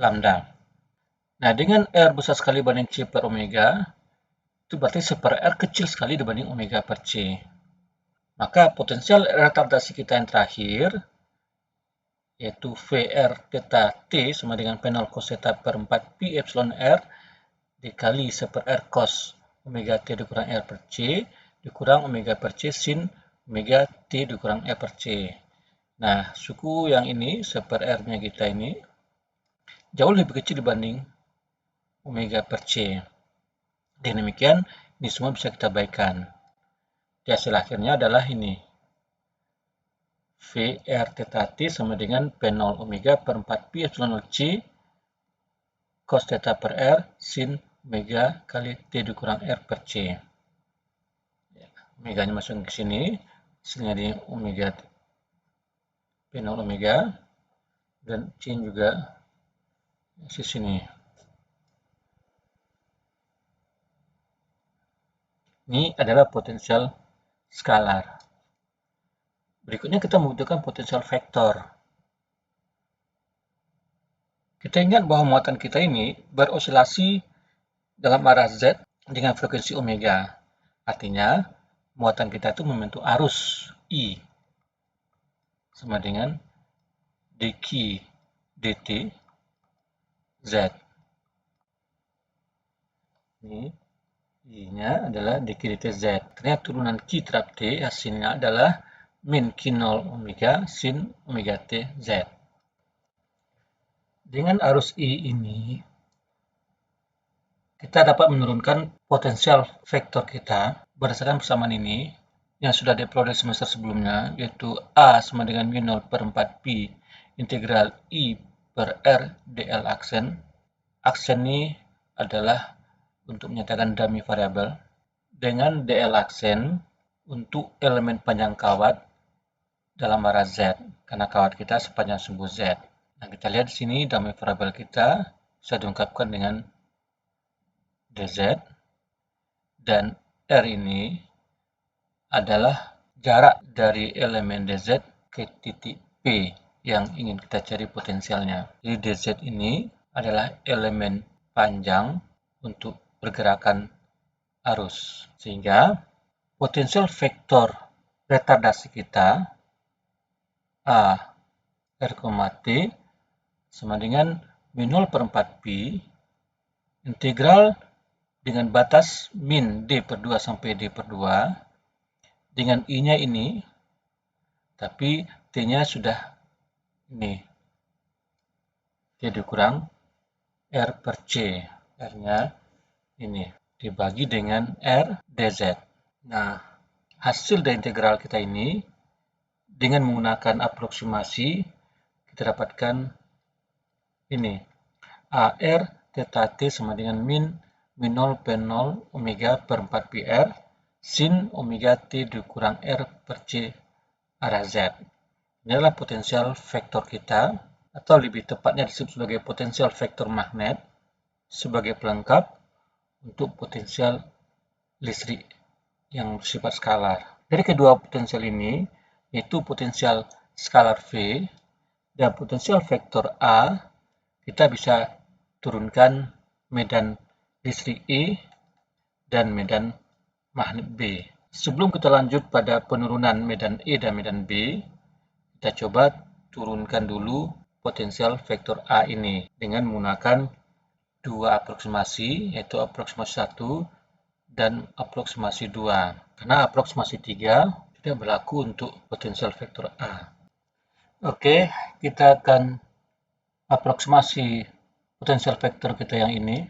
lambda. Nah, dengan R besar sekali dibanding C per omega, itu berarti 1/R kecil sekali dibanding omega per C. Maka potensial retardasi kita yang terakhir, yaitu VR theta T sama dengan P0 cos theta per 4 pi epsilon R dikali 1/R cos omega T dikurang R per C dikurang omega per C sin omega T dikurang R per C. Nah, suku yang ini 1/R-nya kita ini jauh lebih kecil dibanding omega per C. Dengan demikian, ini semua bisa kita baikkan. Di hasil akhirnya adalah ini. VR theta T sama dengan P0 omega per 4 pi epsilon 0 C cos theta per R sin omega kali T dikurang R per C. Omega-nya masuk ke sini, hasilnya di omega P0 omega, dan C juga di sini. Ini adalah potensial skalar. Berikutnya kita membutuhkan potensial vektor. Kita ingat bahwa muatan kita ini berosilasi dalam arah Z dengan frekuensi omega. Artinya, muatan kita itu membentuk arus I sama dengan dq dt Z. Ini I-nya adalah dq dt Z. Karena turunan Q terhadap T hasilnya adalah min Q0 omega sin omega T Z. Dengan arus I ini, kita dapat menurunkan potensial vektor kita berdasarkan persamaan ini yang sudah diperoleh semester sebelumnya, yaitu A sama dengan mu0 per 4pi integral I per R dl aksen. Aksen ini adalah untuk menyatakan dummy variabel dengan dl aksen untuk elemen panjang kawat dalam arah Z, karena kawat kita sepanjang sumbu Z. Nah, kita lihat di sini dummy variabel kita bisa diungkapkan dengan dz, dan R ini adalah jarak dari elemen dz ke titik P yang ingin kita cari potensialnya. Jadi dz ini adalah elemen panjang untuk pergerakan arus. Sehingga potensial vektor retardasi kita A R, T sama dengan mu0 per 4pi integral dengan batas min D per 2 sampai D per 2 dengan I-nya ini, tapi T-nya sudah ini, T dikurang R per C, R-nya ini, dibagi dengan R dz. Nah, hasil dari integral kita ini, dengan menggunakan aproksimasi, kita dapatkan ini, AR theta T sama dengan min mu0 per 0 omega per 4 pi R sin omega T dikurang R per C arah Z. Ini adalah potensial vektor kita, atau lebih tepatnya disebut sebagai potensial vektor magnet, sebagai pelengkap untuk potensial listrik yang bersifat skalar. Dari kedua potensial ini, yaitu potensial skalar V dan potensial vektor A, kita bisa turunkan medan listrik E dan medan magnet B. Sebelum kita lanjut pada penurunan medan E dan medan B, kita coba turunkan dulu potensial vektor A ini dengan menggunakan dua aproksimasi, yaitu aproksimasi 1 dan aproksimasi 2. Karena aproksimasi 3 tidak berlaku untuk potensial vektor A. Oke, kita akan aproksimasi potensial vektor kita yang ini,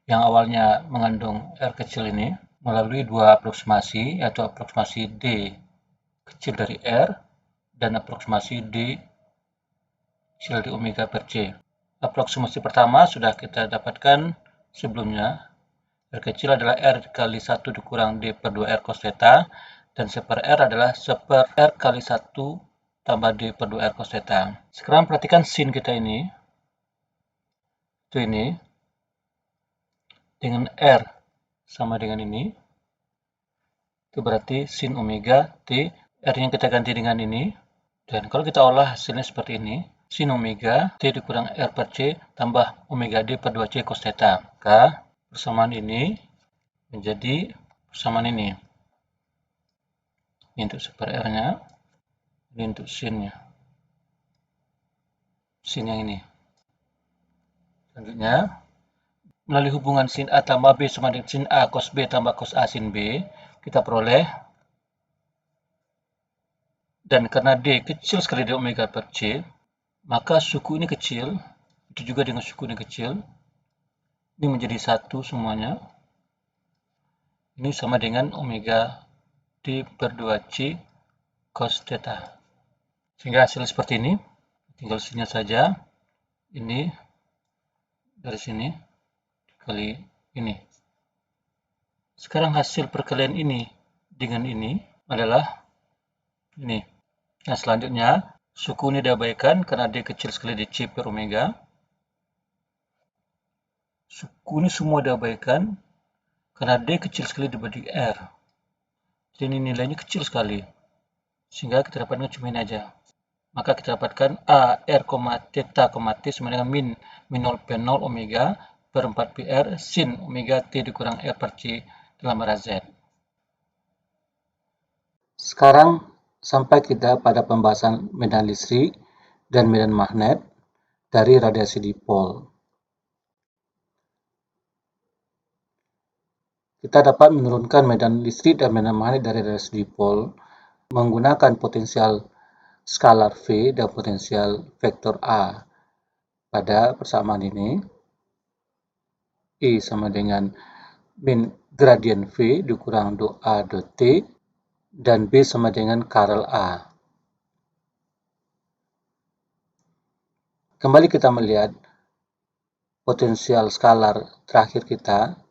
yang awalnya mengandung R kecil ini, melalui dua aproksimasi, yaitu aproksimasi D kecil dari R dan aproksimasi D kecil dari omega per C. Aproksimasi pertama sudah kita dapatkan sebelumnya. R kecil adalah R kali 1 dikurang D per 2R cos theta, dan seper R adalah seper R kali 1 tambah D per 2R cos theta. Sekarang perhatikan sin kita ini. Itu ini. Dengan R sama dengan ini. Itu berarti sin omega T. R yang kita ganti dengan ini. Dan kalau kita olah hasilnya seperti ini. Sin omega T dikurang R per C tambah omega D per 2C cos theta. Maka persamaan ini menjadi persamaan ini. Ini untuk seper R-nya. Ini untuk sin-nya. Sin yang ini. Selanjutnya, melalui hubungan sin A tambah B sama dengan sin A cos B tambah cos A sin B, kita peroleh, dan karena D kecil sekali dari omega per C, maka suku ini kecil, itu juga dengan suku ini kecil, ini menjadi satu semuanya, ini sama dengan omega D per 2C cos theta. Sehingga hasilnya seperti ini, tinggal sinnya saja, ini dari sini kali ini. Sekarang hasil perkalian ini dengan ini adalah ini. Nah, selanjutnya suku ini diabaikan karena D kecil sekali di C per omega. Suku ini semua diabaikan karena D kecil sekali dibanding R. Jadi ini nilainya kecil sekali. Sehingga kita dapatkan cuma ini aja. Maka kita dapatkan A, R, theta, T sama dengan min 0 per 0 omega per 4 pi R sin omega T dikurang R per C dalam arah Z. Sekarang sampai kita pada pembahasan medan listrik dan medan magnet dari radiasi dipol. kita dapat menurunkan medan listrik dan medan magnet dari radius dipol menggunakan potensial skalar V dan potensial vektor A. Pada persamaan ini, I sama dengan min gradien V dikurang do A do T, dan B sama dengan curl A. Kembali kita melihat potensial skalar terakhir kita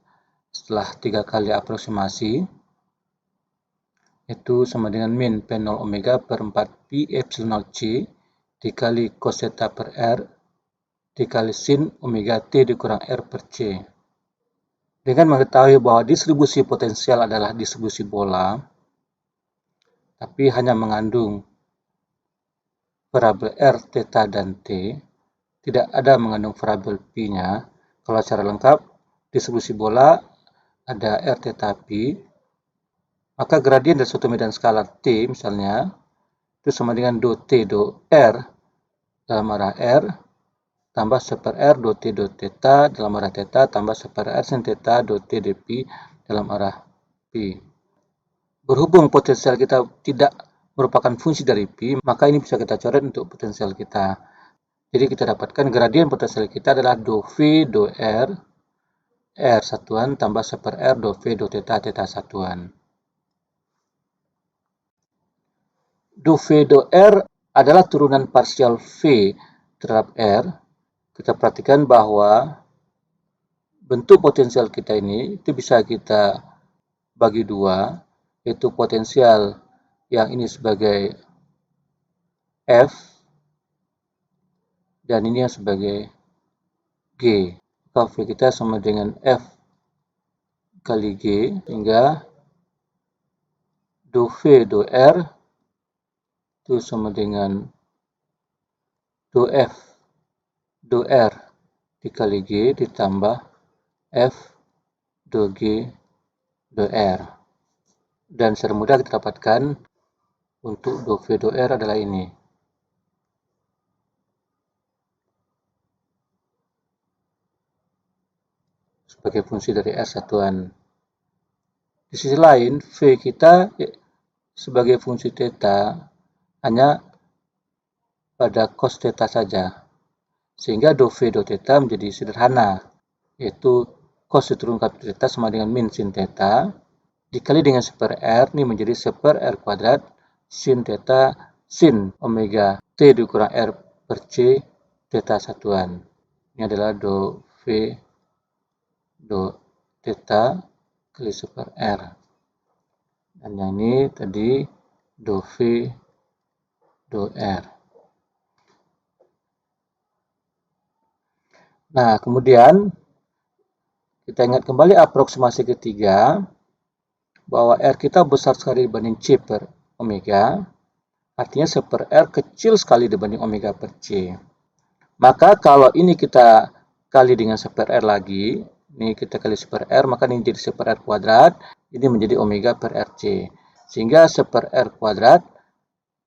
setelah 3 kali aproksimasi, itu sama dengan min P0 omega per 4 pi epsilon C dikali cos theta per R dikali sin omega T dikurang R per C. Dengan mengetahui bahwa distribusi potensial adalah distribusi bola, tapi hanya mengandung variabel R, theta, dan T, tidak ada mengandung variabel P-nya. Kalau secara lengkap, distribusi bola ada R, theta, P, maka gradien dari suatu medan skalar T misalnya, itu sama dengan do T do R dalam arah R, tambah 1 per R do T do theta dalam arah theta, tambah 1 per R sin theta do T dP dalam arah P. Berhubung potensial kita tidak merupakan fungsi dari P, maka ini bisa kita coret untuk potensial kita. Jadi kita dapatkan gradien potensial kita adalah do V do R, R satuan tambah 1 per R do V do theta, theta satuan. Do V do R adalah turunan parsial V terhadap R. Kita perhatikan bahwa bentuk potensial kita ini itu bisa kita bagi dua, yaitu potensial yang ini sebagai F dan ini yang sebagai G. Maka V kita sama dengan F kali G, sehingga do V do R itu sama dengan do F do R dikali G ditambah F do G do R. Dan secara mudah kita dapatkan untuk do V do R adalah ini. Sebagai fungsi dari R satuan. Di sisi lain, V kita sebagai fungsi theta hanya pada cos theta saja. Sehingga do V do theta menjadi sederhana, yaitu cos diturunkan theta sama dengan min sin theta, dikali dengan 1 per R, ini menjadi 1 per R kuadrat, sin theta, sin omega T dikurang R per C, theta satuan. Ini adalah do V do theta kali 1 per R. Dan yang ini tadi do V do R. Nah, kemudian kita ingat kembali aproksimasi ketiga, bahwa R kita besar sekali dibanding C per omega, artinya 1 per R kecil sekali dibanding omega per C. Maka kalau ini kita kali dengan 1 per R lagi, ini kita kali 1 per R, maka ini jadi 1 per R kuadrat, ini menjadi omega per RC. Sehingga 1 per R kuadrat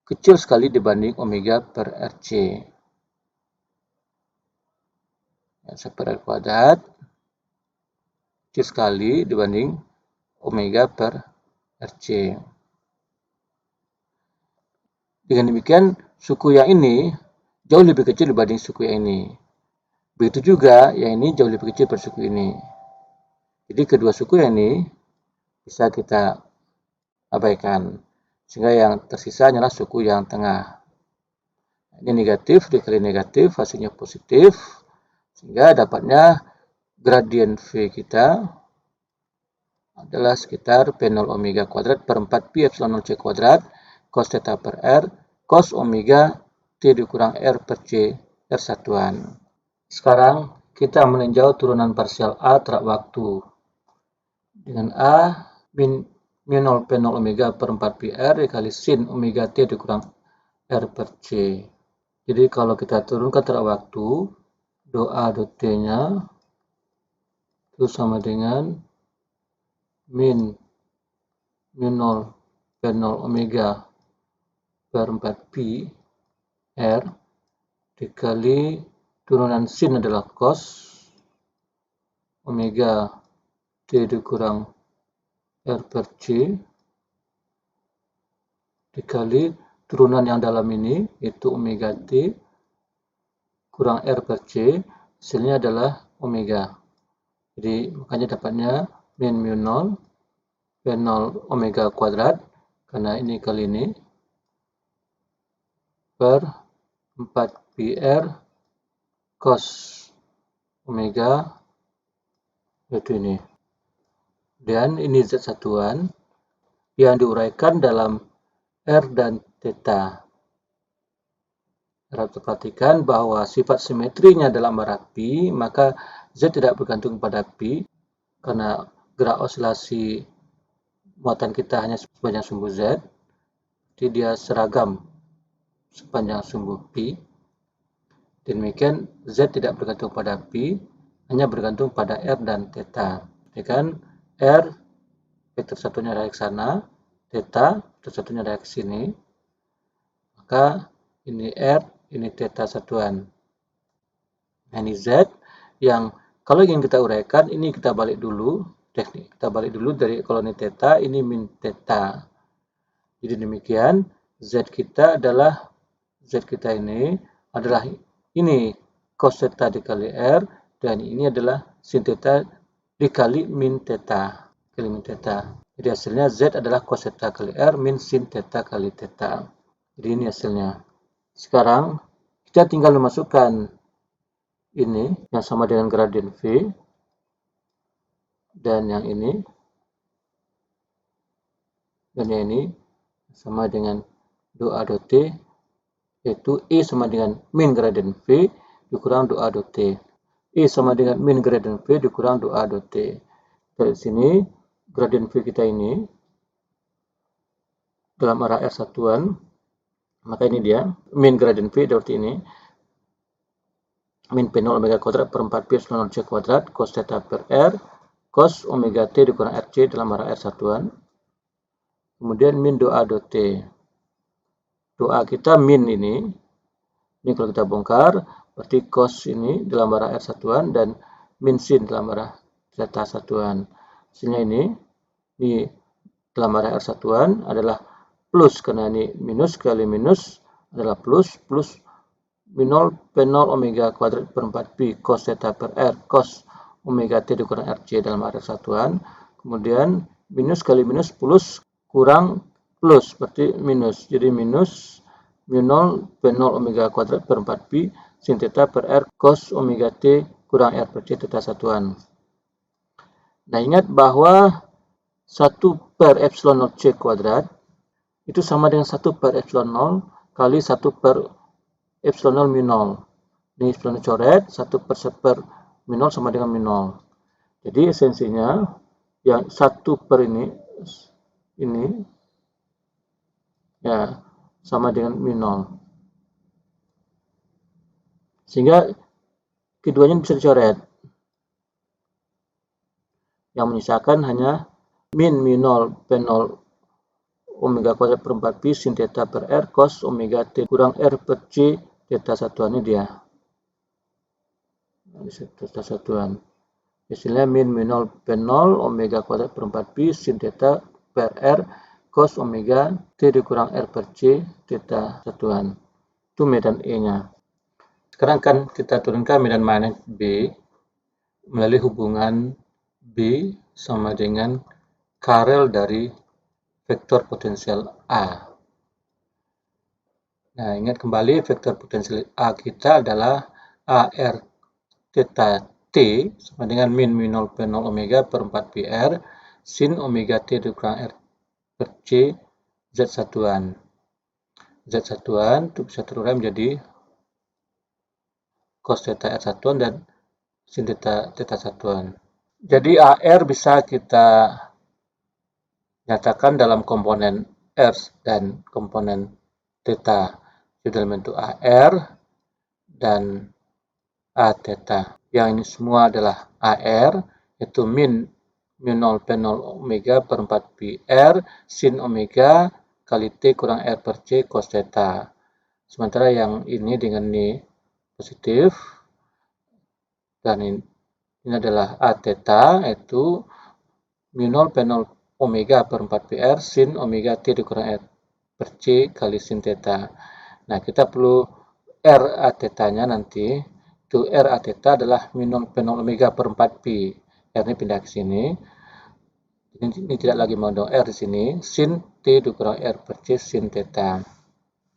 kecil sekali dibanding omega per RC. 1 per R kuadrat kecil sekali dibanding omega per RC. Dengan demikian, suku yang ini jauh lebih kecil dibanding suku yang ini. Begitu juga yang ini jauh lebih kecil dari suku ini. Jadi kedua suku yang ini bisa kita abaikan. Sehingga yang tersisa hanyalah suku yang tengah. Ini negatif dikali negatif, hasilnya positif. Sehingga dapatnya gradien V kita adalah sekitar P0 omega kuadrat per 4 pi epsilon 0 C kuadrat cos theta per R cos omega T dikurang R per C R satuan. Sekarang kita meninjau turunan parsial A terhadap waktu. Dengan A min mu0 P0 omega per 4 pi R dikali sin omega T dikurang R per C. Jadi kalau kita turunkan terhadap waktu, do A do T-nya itu sama dengan min mu0 P0 omega per 4 pi R dikali turunan sin adalah cos omega T dikurang R per C dikali turunan yang dalam ini, itu omega T, kurang R per C, hasilnya adalah omega. Jadi makanya dapatnya min mu 0 P0 omega kuadrat, karena ini kali ini, per 4 PR cos omega, yaitu ini. Dan ini Z satuan yang diuraikan dalam R dan theta. Harap perhatikan bahwa sifat simetrinya dalam arah pi, maka Z tidak bergantung pada pi, karena gerak osilasi muatan kita hanya sepanjang sumbu Z, jadi dia seragam sepanjang sumbu pi. Demikian Z tidak bergantung pada pi, hanya bergantung pada R dan theta. Ya kan? R vektor satunya ada ke sana, theta vektor satunya ada ke sini. Maka ini R, ini theta satuan. Nah, ini Z yang kalau ingin kita uraikan, ini kita balik dulu teknik. Kita balik dulu dari kalau ini theta, ini min theta. Jadi demikian Z kita ini adalah ini cos theta dikali R, dan ini adalah sin theta dikali min theta. Jadi hasilnya Z adalah cos theta kali R min sin theta kali theta. Jadi ini hasilnya. Sekarang kita tinggal memasukkan ini yang sama dengan gradien V, dan yang ini, dan yang ini sama dengan dou A dou T, yaitu E sama dengan min gradien V dikurang dou A dou T. E sama dengan min gradien V dikurang dou A dou T. Dari sini gradien V kita ini dalam arah R satuan, maka ini dia min gradien V, berarti ini min P0 omega kuadrat per 4 pi epsilon 0 C kuadrat cos theta per R cos omega T dikurang RC dalam arah R satuan. Kemudian min dou A dou T. Dou A kita min ini kalau kita bongkar, berarti cos ini dalam arah R satuan dan min sin dalam arah theta satuan. Hasilnya ini dalam arah R satuan adalah plus, karena ini minus kali minus adalah plus, plus min 0 P0 omega kuadrat per 4 pi cos theta per R cos omega T dikurang RC dalam arah satuan. Kemudian minus kali minus plus kurang plus, berarti minus. Jadi minus min 0 P0 omega kuadrat per 4 pi sin theta per R cos omega T kurang R per C theta satuan. Nah, ingat bahwa 1 per epsilon 0 C kuadrat itu sama dengan 1 per epsilon 0 kali 1 per epsilon 0 min 0. Ini epsilon coret, 1 per min 0 sama dengan min 0. Jadi esensinya yang 1 per ini ya sama dengan min 0. Sehingga keduanya bisa dicoret. Yang menyisakan hanya min 0 P0 omega kuadrat per 4 pi sin theta per R cos omega T kurang R per C theta satuan, ini dia. Theta satuan. Hasilnya min 0 P0 omega kuadrat per 4 pi sin theta per R cos omega T dikurang R per C theta satuan. Itu medan E-nya. Sekarang kan kita turunkan medan magnet B melalui hubungan B sama dengan karel dari vektor potensial A. Nah, ingat kembali vektor potensial A kita adalah AR theta T sama dengan min mu 0 P0 omega per 4 pi R sin omega T dikurang R per C Z satuan. Z satuan itu bisa terurai menjadi cos theta R satuan dan sin theta satuan. Jadi AR bisa kita nyatakan dalam komponen R dan komponen theta, dalam bentuk AR dan A theta. Yang ini semua adalah AR, yaitu min mu 0 P0 omega per 4 pi R sin omega kali T kurang R per C cos theta. Sementara yang ini dengan ini positif, dan ini adalah A theta, yaitu mu 0 P0 omega per 4πr sin omega T dikurang R per C kali sin theta. Nah, kita perlu R A theta-nya nanti. Itu R A theta adalah min 0 P0 omega per 4pi. R ini pindah ke sini. Ini tidak lagi mengandung R di sini. Sin T dikurang R per C sin theta.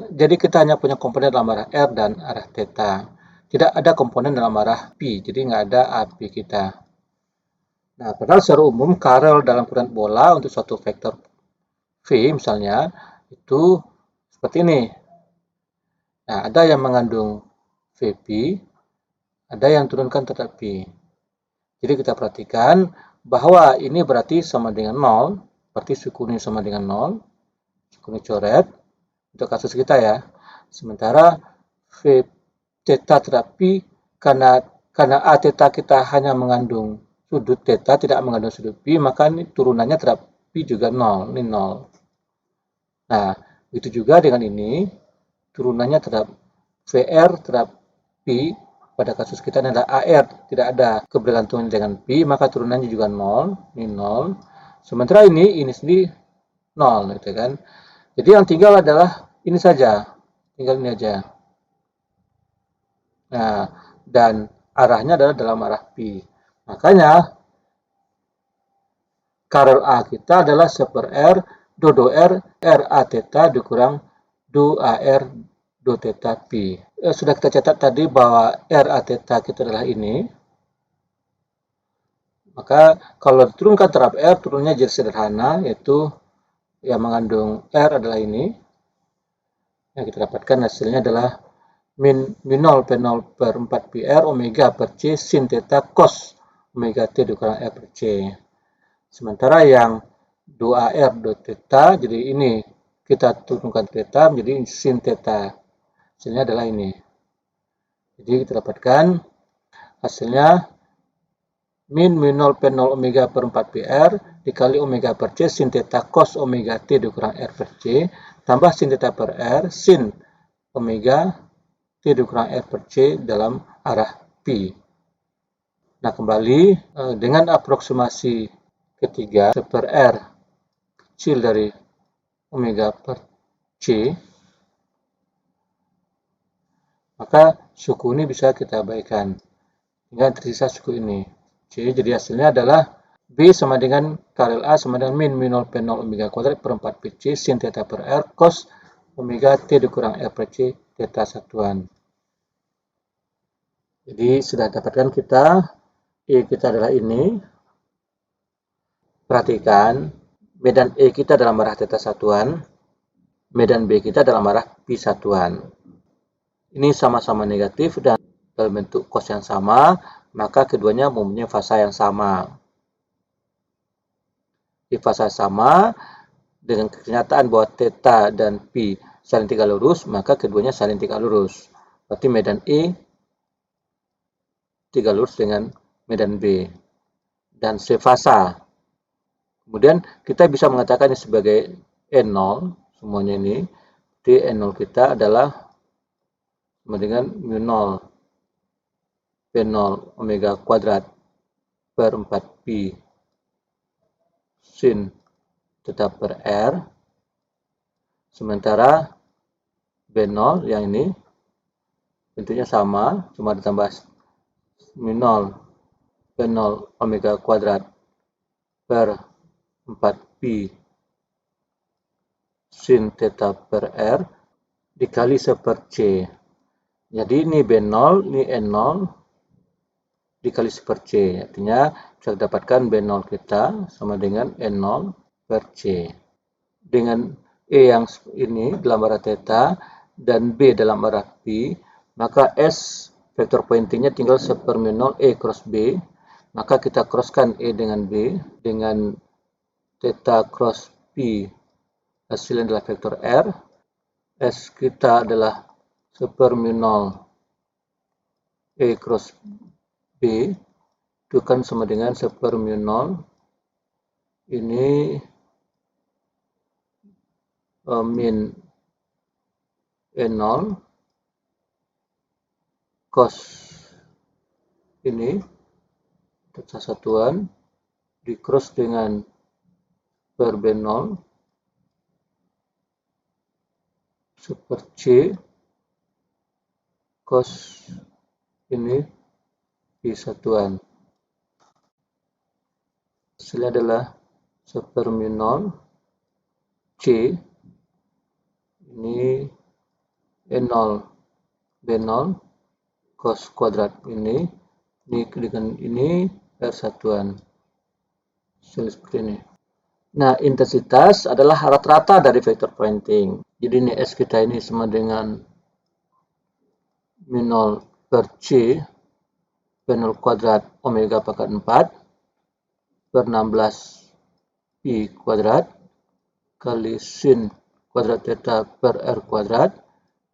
Jadi kita hanya punya komponen dalam arah R dan arah theta. Tidak ada komponen dalam arah pi, jadi nggak ada AP kita. Nah, padahal secara umum karel dalam koordinat bola untuk suatu vektor V misalnya, itu seperti ini. Nah, ada yang mengandung VP, ada yang turunkan terhadap P. Jadi kita perhatikan bahwa ini berarti sama dengan 0, berarti suku ini sama dengan 0, suku ini coret, untuk kasus kita ya. Sementara V theta terhadap P, karena A theta kita hanya mengandung sudut theta, tidak mengandung sudut P, maka ini turunannya terhadap P juga 0, ini 0. Nah, begitu juga dengan ini, turunannya terhadap VR terhadap P, pada kasus kita adalah AR, tidak ada kebergantungan dengan P, maka turunannya juga 0, ini 0. Sementara ini sendiri 0, gitu kan. Jadi yang tinggal adalah ini saja, tinggal ini aja. Nah, dan arahnya adalah dalam arah P. Makanya, karel A kita adalah seper R, do R, R A theta dikurang do AR do theta P. Sudah kita catat tadi bahwa R A theta kita adalah ini. Maka kalau diturunkan terhadap R, turunnya jadi sederhana, yaitu yang mengandung R adalah ini. Yang kita dapatkan hasilnya adalah min 0 P0 per 4πr omega per C sin theta cos omega T dikurang R per C. Sementara yang 2R do theta, jadi ini kita turunkan theta menjadi sin theta. Hasilnya adalah ini. Jadi kita dapatkan hasilnya min 0 P0 omega per 4πr dikali omega per C sin theta cos omega T dikurang R per C tambah sin theta per R sin omega T dikurang R per C dalam arah P. Nah, kembali dengan aproksimasi ketiga seper R kecil dari omega per C, maka suku ini bisa kita abaikan. Hingga tersisa suku ini. C, jadi hasilnya adalah B sama dengan karel A sama dengan min 0 P0 omega kuadrat per 4πC sin theta per R cos omega T dikurang R per C theta satuan. Jadi sudah dapatkan kita E kita adalah ini. Perhatikan medan E kita dalam arah theta satuan, medan B kita dalam arah pi satuan. Ini sama-sama negatif dan dalam bentuk cos yang sama, maka keduanya mempunyai fasa yang sama. Di fasa sama, dengan kenyataan bahwa theta dan pi saling tegak lurus, maka keduanya saling tegak lurus. Berarti medan E tegak lurus dengan medan B. Dan sefasa. Kemudian kita bisa mengatakannya sebagai N0, semuanya ini. Jadi N0 kita adalah sama dengan mu0 P0 omega kuadrat per 4pi sin theta per R. Sementara B0 yang ini bentuknya sama, cuma ditambah mu0 P0 omega kuadrat per 4pi sin theta per R dikali seper C. Jadi ini B0, ini N0 dikali seper C. Artinya bisa dapatkan B0 kita sama dengan N0 per C. Dengan E yang ini dalam arah theta dan B dalam arah pi, maka S vektor pointingnya tinggal seper mu0 E cross B. Maka kita crosskan E dengan B dengan theta cross pi, hasilnya adalah vektor R. S kita adalah seper mu0 E cross B, itu kan sama dengan seper mu0 ini min E0 cos ini theta satuan di cross dengan per B0 super C cos ini B satuan. Hasilnya adalah super mu0 C ini E0 B0 cos kuadrat ini dengan ini R satuan. Seperti ini. Nah, intensitas adalah rata-rata dari vektor pointing. Jadi ini S kita ini sama dengan mu0 per C B0 kuadrat omega pangkat 4 per 16 pi kuadrat kali sin kuadrat theta per R kuadrat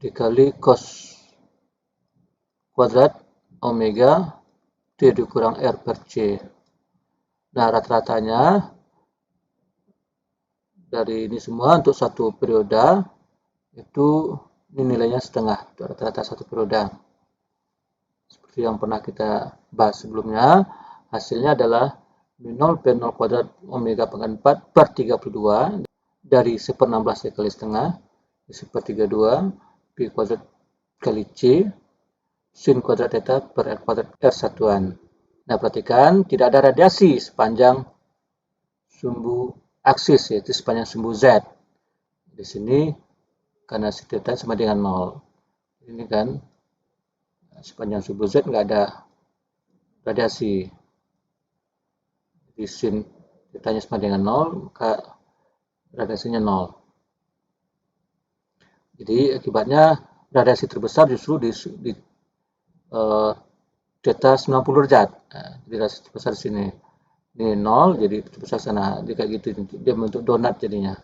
dikali cos kuadrat omega T dikurang R per C. Nah, rata-ratanya dari ini semua untuk satu periode itu ini nilainya setengah, rata-rata satu periode. Seperti yang pernah kita bahas sebelumnya, hasilnya adalah mu0 per 0 kuadrat omega pangkat 4 per 32 dari seper-16 dikali setengah seper-32 pi kuadrat kali C sin kuadrat theta per R kuadrat R satuan. Nah, perhatikan tidak ada radiasi sepanjang sumbu aksis, yaitu sepanjang sumbu Z. Di sini karena sin theta sama dengan 0. Ini kan sepanjang sumbu Z nggak ada radiasi. Di sin theta sama dengan 0, maka radiasinya 0. Jadi akibatnya radiasi terbesar justru di theta 90 derajat. Nah, jadi radiasi terbesar di sini. Ini 0, jadi terbesar sana. Dia kayak gitu, dia bentuk donat jadinya.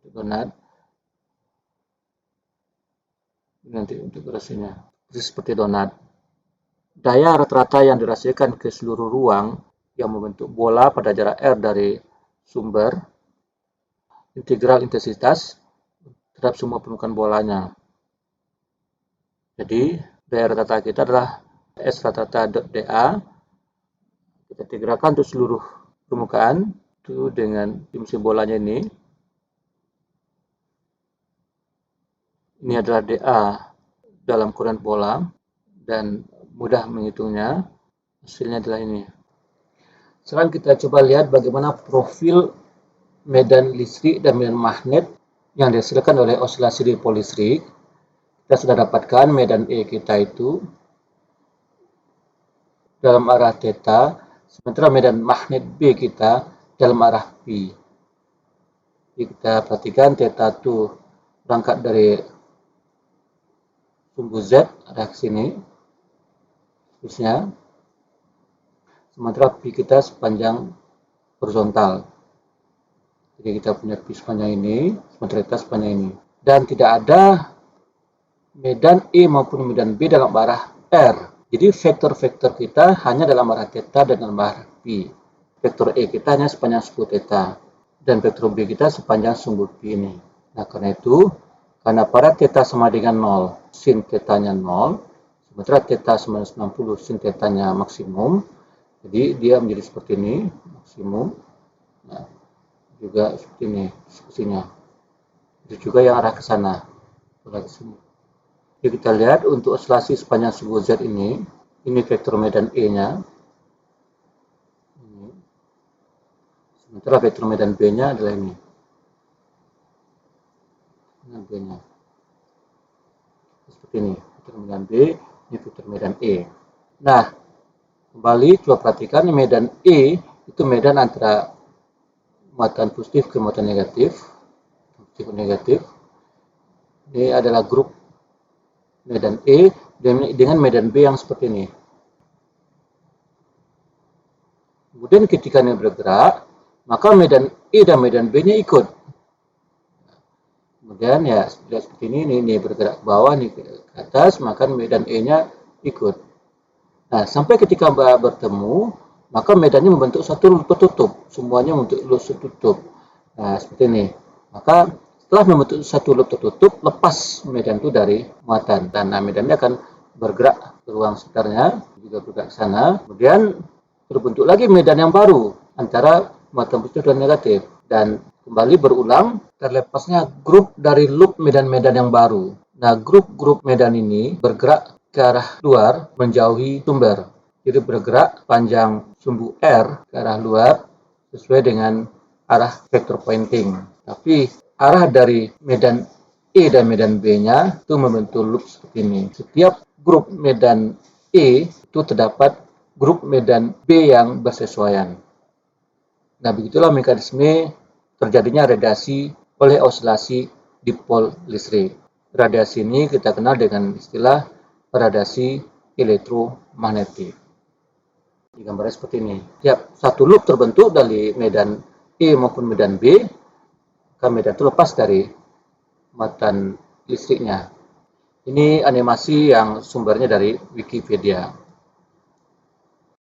Donat. Nanti untuk rasinya. Seperti donat. Daya rata-rata yang dirasakan ke seluruh ruang yang membentuk bola pada jarak R dari sumber integral intensitas terhadap semua permukaan bolanya. Jadi daya rata-rata kita adalah S rata-rata dA. Kita integralkan untuk seluruh permukaan itu dengan dimensi bolanya ini. Ini adalah dA dalam kurun bola dan mudah menghitungnya. Hasilnya adalah ini. Sekarang kita coba lihat bagaimana profil medan listrik dan medan magnet yang dihasilkan oleh osilasi dipol listrik. Kita sudah dapatkan medan E kita itu dalam arah theta, sementara medan magnet B kita dalam arah pi. Jadi kita perhatikan theta itu berangkat dari sumbu Z arah ke sini, terusnya, sementara pi kita sepanjang horizontal. Jadi kita punya pi sepanjang ini, sementara theta sepanjang ini. Dan tidak ada medan E maupun medan B dalam arah R. Jadi vektor-vektor kita hanya dalam arah theta dan dalam arah pi. Vektor E kita hanya sepanjang sumbu theta dan vektor B kita sepanjang sumbu pi ini. Nah, karena itu, karena pada theta sama dengan 0, sin theta-nya 0, sementara theta sama dengan 90, sin theta-nya maksimum, jadi dia menjadi seperti ini, maksimum. Nah, juga seperti ini, diskusinya. Itu juga yang arah ke sana. Jadi kita lihat untuk osilasi sepanjang sumbu Z ini vektor medan E-nya. Sementara vektor medan B-nya adalah ini. Medan B-nya. Seperti ini, vektor medan B, ini vektor medan E. Nah, kembali coba perhatikan medan E itu medan antara muatan positif ke muatan negatif. Positif ke negatif. Ini adalah grup medan E dengan medan B yang seperti ini. Kemudian ketika ini bergerak, maka medan E dan medan B-nya ikut. Kemudian ya seperti ini bergerak ke bawah, ini ke atas, maka medan E-nya ikut. Nah, sampai ketika bertemu, maka medannya membentuk satu loop tertutup. Semuanya membentuk loop tertutup. Nah, seperti ini. Maka setelah membentuk satu loop tertutup, lepas medan itu dari muatan. Dan medannya akan bergerak ke ruang sekitarnya, juga bergerak ke sana. Kemudian terbentuk lagi medan yang baru antara muatan positif dan negatif. Dan kembali berulang, terlepasnya grup dari loop medan-medan yang baru. Nah, grup-grup medan ini bergerak ke arah luar menjauhi sumber. Jadi bergerak panjang sumbu R ke arah luar sesuai dengan arah vector pointing. Tapi arah dari medan E dan medan B-nya itu membentuk loop seperti ini. Setiap grup medan E itu terdapat grup medan B yang bersesuaian. Nah, begitulah mekanisme terjadinya radiasi oleh osilasi dipol listrik. Radiasi ini kita kenal dengan istilah radiasi elektromagnetik. Di gambarnya seperti ini. Tiap satu loop terbentuk dari medan E maupun medan B, maka medan itu lepas dari muatan listriknya. Ini animasi yang sumbernya dari Wikipedia.